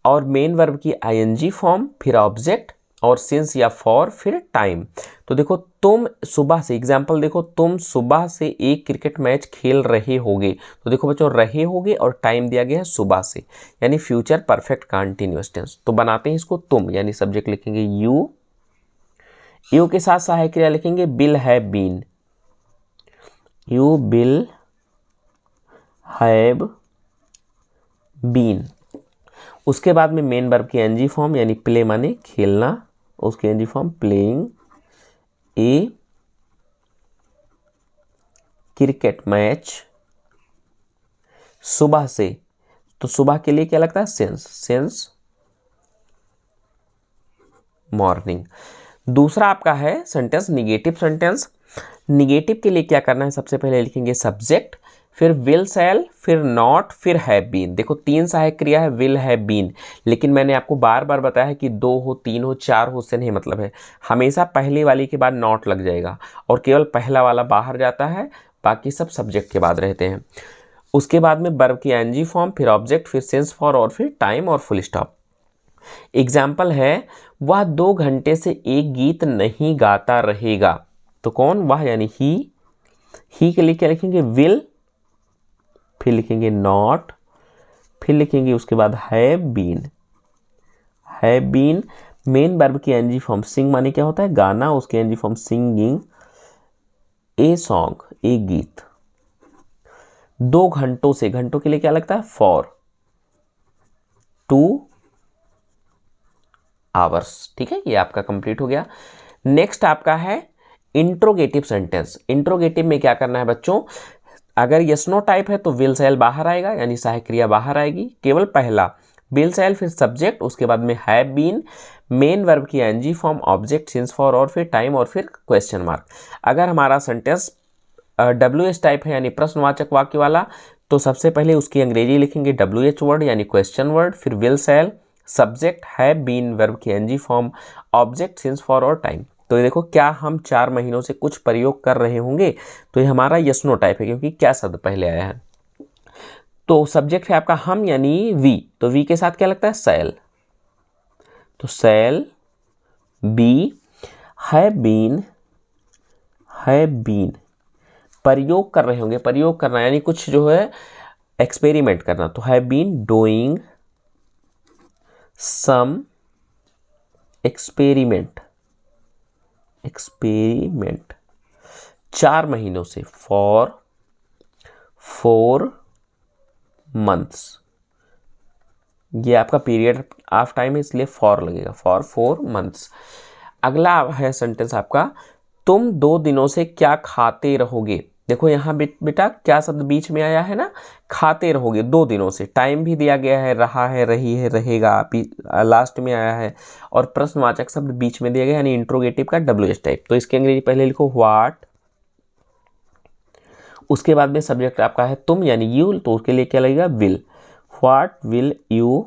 और मेन वर्ब की ING फॉर्म, फिर ऑब्जेक्ट और सिंस या फॉर, फिर टाइम। तो देखो तुम सुबह से, एग्जाम्पल देखो, तुम सुबह से एक क्रिकेट मैच खेल रहे होगे, तो देखो बच्चों रहे होगे और टाइम दिया गया है सुबह से, यानी फ्यूचर परफेक्ट कंटीन्यूअस टेंस। तो बनाते हैं इसको तुम, यानी सब्जेक्ट लिखेंगे यू, यू के साथ सहायक क्रिया लिखेंगे will have been, you will have been. उसके बाद में मेन वर्ब की NG फॉर्म यानी प्ले माने खेलना, उसकी NG form playing a cricket match सुबह से, तो सुबह के लिए क्या लगता है? Since, since morning. दूसरा आपका है सेंटेंस निगेटिव सेंटेंस। निगेटिव के लिए क्या करना है, सबसे पहले लिखेंगे सब्जेक्ट, फिर विल शैल, फिर नॉट, फिर हैव बीन। देखो 3 सहायक क्रिया है, विल हैव बीन, लेकिन मैंने आपको बार बार बताया है कि 2 हो 3 हो 4 हो उससे नहीं मतलब है, हमेशा पहली वाली के बाद नॉट लग जाएगा और केवल पहला वाला बाहर जाता है, बाकी सब सब्जेक्ट के बाद रहते हैं। उसके बाद में वर्ब की एनजी फॉर्म, फिर ऑब्जेक्ट, फिर सेंस फॉर और फिर टाइम और फुल स्टॉप। एग्जाम्पल है, वह 2 घंटे से एक गीत नहीं गाता रहेगा। तो कौन, वह यानी ही के लिए क्या लिखेंगे, विल, फिर लिखेंगे नॉट, फिर लिखेंगे उसके बाद have been. Have been main verb की एनजी फॉर्म, सिंग माने क्या होता है गाना, उसकी NG form singing, a song एक गीत। 2 घंटों से, घंटों के लिए क्या लगता है फॉर, 2 आवर्स। ठीक है, ये आपका कंप्लीट हो गया। नेक्स्ट आपका है इंट्रोगेटिव सेंटेंस। इंट्रोगेटिव में क्या करना है बच्चों, अगर यस नो टाइप है तो विल शैल बाहर आएगा, यानी सहायक क्रिया बाहर आएगी, केवल पहला विल शैल, फिर सब्जेक्ट, उसके बाद में हैव बीन, मेन वर्ब की NG form, object, since for और फिर टाइम और फिर क्वेश्चन मार्क। अगर हमारा सेंटेंस WH टाइप है यानी प्रश्नवाचक वाक्य वाला, तो सबसे पहले उसकी अंग्रेजी लिखेंगे WH वर्ड यानी क्वेश्चन वर्ड, फिर will shall, subject, have been, verb की NG form, object, since for और टाइम। तो ये देखो क्या हम 4 महीनों से कुछ प्रयोग कर रहे होंगे, तो ये हमारा यस नो टाइप है क्योंकि क्या शब्द पहले आया है। तो सब्जेक्ट है आपका हम यानी वी, तो वी के साथ क्या लगता है शैल, तो शैल बी, हैव बीन, प्रयोग कर रहे होंगे, प्रयोग करना यानी कुछ जो है एक्सपेरिमेंट करना, तो have been doing some experiment, 4 महीनों से, फॉर 4 मंथ्स। ये आपका पीरियड ऑफ टाइम है इसलिए फॉर लगेगा, फॉर 4 मंथ्स। अगला है सेंटेंस आपका, तुम 2 दिनों से क्या खाते रहोगे। देखो यहाँ बेटा क्या शब्द बीच में आया है ना, खाते रहोगे 2 दिनों से, टाइम भी दिया गया है, रहा है, रही है, रहेगा लास्ट में आया है, और प्रश्नवाचक शब्द बीच में दिया गया यानी इंट्रोगेटिव का WH टाइप। तो इसकी अंग्रेजी पहले लिखो व्हाट, उसके बाद में सब्जेक्ट आपका है तुम यानी यू, तो उसके लिए क्या लगेगा will, what will you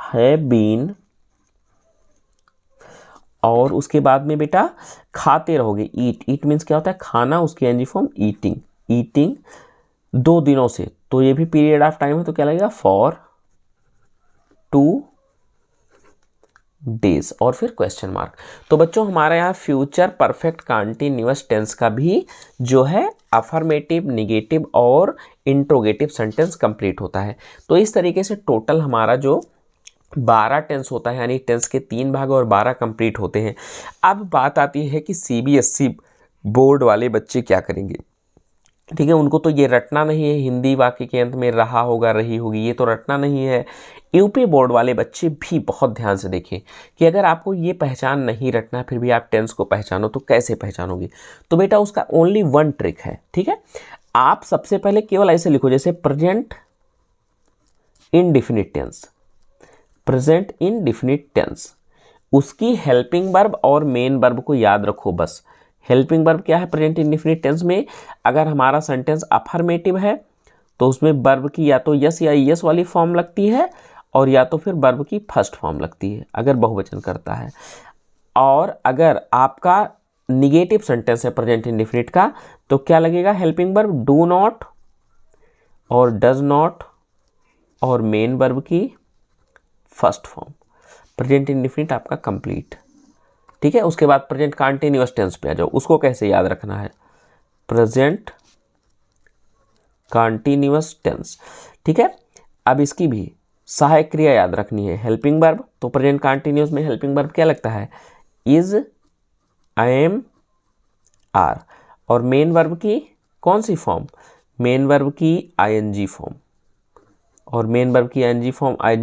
have been, और उसके बाद में बेटा खाते रहोगे ईट मीन्स क्या होता है खाना, उसकी एनजी फॉर्म ईटिंग 2 दिनों से, तो ये भी पीरियड ऑफ टाइम है तो क्या लगेगा फॉर 2 डेज और फिर क्वेश्चन मार्क। तो बच्चों हमारे यहाँ फ्यूचर परफेक्ट कंटीन्यूअस टेंस का भी जो है अफर्मेटिव, निगेटिव और इंट्रोगेटिव सेंटेंस कंप्लीट होता है। तो इस तरीके से टोटल हमारा जो 12 टेंस होता है यानी टेंस के 3 भाग और 12 कंप्लीट होते हैं। अब बात आती है कि CBSE बोर्ड वाले बच्चे क्या करेंगे। ठीक है, उनको तो ये रटना नहीं है, हिंदी वाक्य के अंत में रहा होगा, रही होगी, ये तो रटना नहीं है। यूपी बोर्ड वाले बच्चे भी बहुत ध्यान से देखें कि अगर आपको ये पहचान नहीं रटना फिर भी आप टेंस को पहचानो तो कैसे पहचानोगे। तो बेटा उसका ओनली 1 ट्रिक है। ठीक है, आप सबसे पहले केवल ऐसे लिखो जैसे present indefinite tense, present indefinite tense, उसकी हेल्पिंग वर्ब और मेन वर्ब को याद रखो बस। हेल्पिंग वर्ब क्या है प्रेजेंट इंडेफिनिट टेंस में, अगर हमारा सेंटेंस अफर्मेटिव है तो उसमें वर्ब की या तो यस या यस वाली फॉर्म लगती है और या तो फिर वर्ब की फर्स्ट फॉर्म लगती है अगर बहुवचन करता है। और अगर आपका निगेटिव सेंटेंस है प्रेजेंट इंडेफिनिट का तो क्या लगेगा हेल्पिंग वर्ब डू नॉट और डज नॉट और मेन वर्ब की फर्स्ट फॉर्म। प्रेजेंट इंडेफिनिट आपका कंप्लीट। ठीक है, उसके बाद प्रेजेंट कंटीन्यूअस टेंस पे आ जाओ, उसको कैसे याद रखना है, प्रेजेंट कंटीन्यूअस टेंस। ठीक है, अब इसकी भी सहायक क्रिया याद रखनी है, हेल्पिंग वर्ब, तो प्रेजेंट कंटीन्यूअस में हेल्पिंग वर्ब क्या लगता है इज, एम, आर, और मेन वर्ब की कौन सी फॉर्म, मेन वर्ब की आईएनजी फॉर्म, और मेन वर्ब की आईएनजी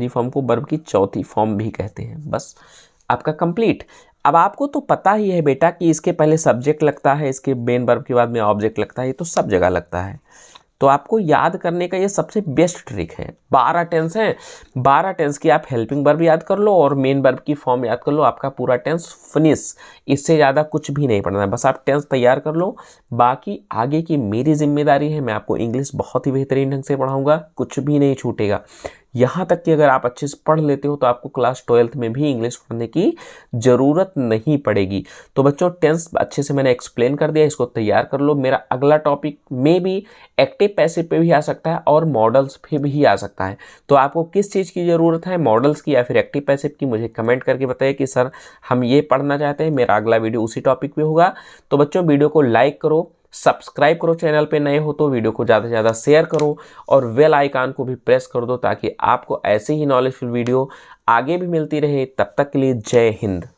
फॉर्म को वर्ब की चौथी फॉर्म भी कहते हैं। बस आपका कंप्लीट। अब आपको तो पता ही है बेटा कि इसके पहले सब्जेक्ट लगता है, इसके मेन वर्ब के बाद में ऑब्जेक्ट लगता है, ये तो सब जगह लगता है। तो आपको याद करने का ये सबसे बेस्ट ट्रिक है। 12 टेंस हैं, 12 टेंस की आप हेल्पिंग वर्ब याद कर लो और मेन वर्ब की फॉर्म याद कर लो, आपका पूरा टेंस फिनिश। इससे ज़्यादा कुछ भी नहीं पढ़ना है, बस आप टेंस तैयार कर लो। बाकी आगे की मेरी जिम्मेदारी है, मैं आपको इंग्लिश बहुत ही बेहतरीन ढंग से पढ़ाऊँगा, कुछ भी नहीं छूटेगा। यहाँ तक कि अगर आप अच्छे से पढ़ लेते हो तो आपको क्लास 12th में भी इंग्लिश पढ़ने की ज़रूरत नहीं पड़ेगी। तो बच्चों टेंस अच्छे से मैंने एक्सप्लेन कर दिया, इसको तैयार कर लो। मेरा अगला टॉपिक में भी एक्टिव पैसिव पे भी आ सकता है और मॉडल्स पे भी आ सकता है। तो आपको किस चीज़ की ज़रूरत है, मॉडल्स की या फिर एक्टिव पैसिव की, मुझे कमेंट करके बताइए कि सर हम ये पढ़ना चाहते हैं। मेरा अगला वीडियो उसी टॉपिक पे होगा। तो बच्चों वीडियो को लाइक करो, सब्सक्राइब करो, चैनल पे नए हो तो वीडियो को ज़्यादा से ज़्यादा शेयर करो और बेल आइकन को भी प्रेस कर दो ताकि आपको ऐसे ही नॉलेजफुल वीडियो आगे भी मिलती रहे। तब तक के लिए जय हिंद।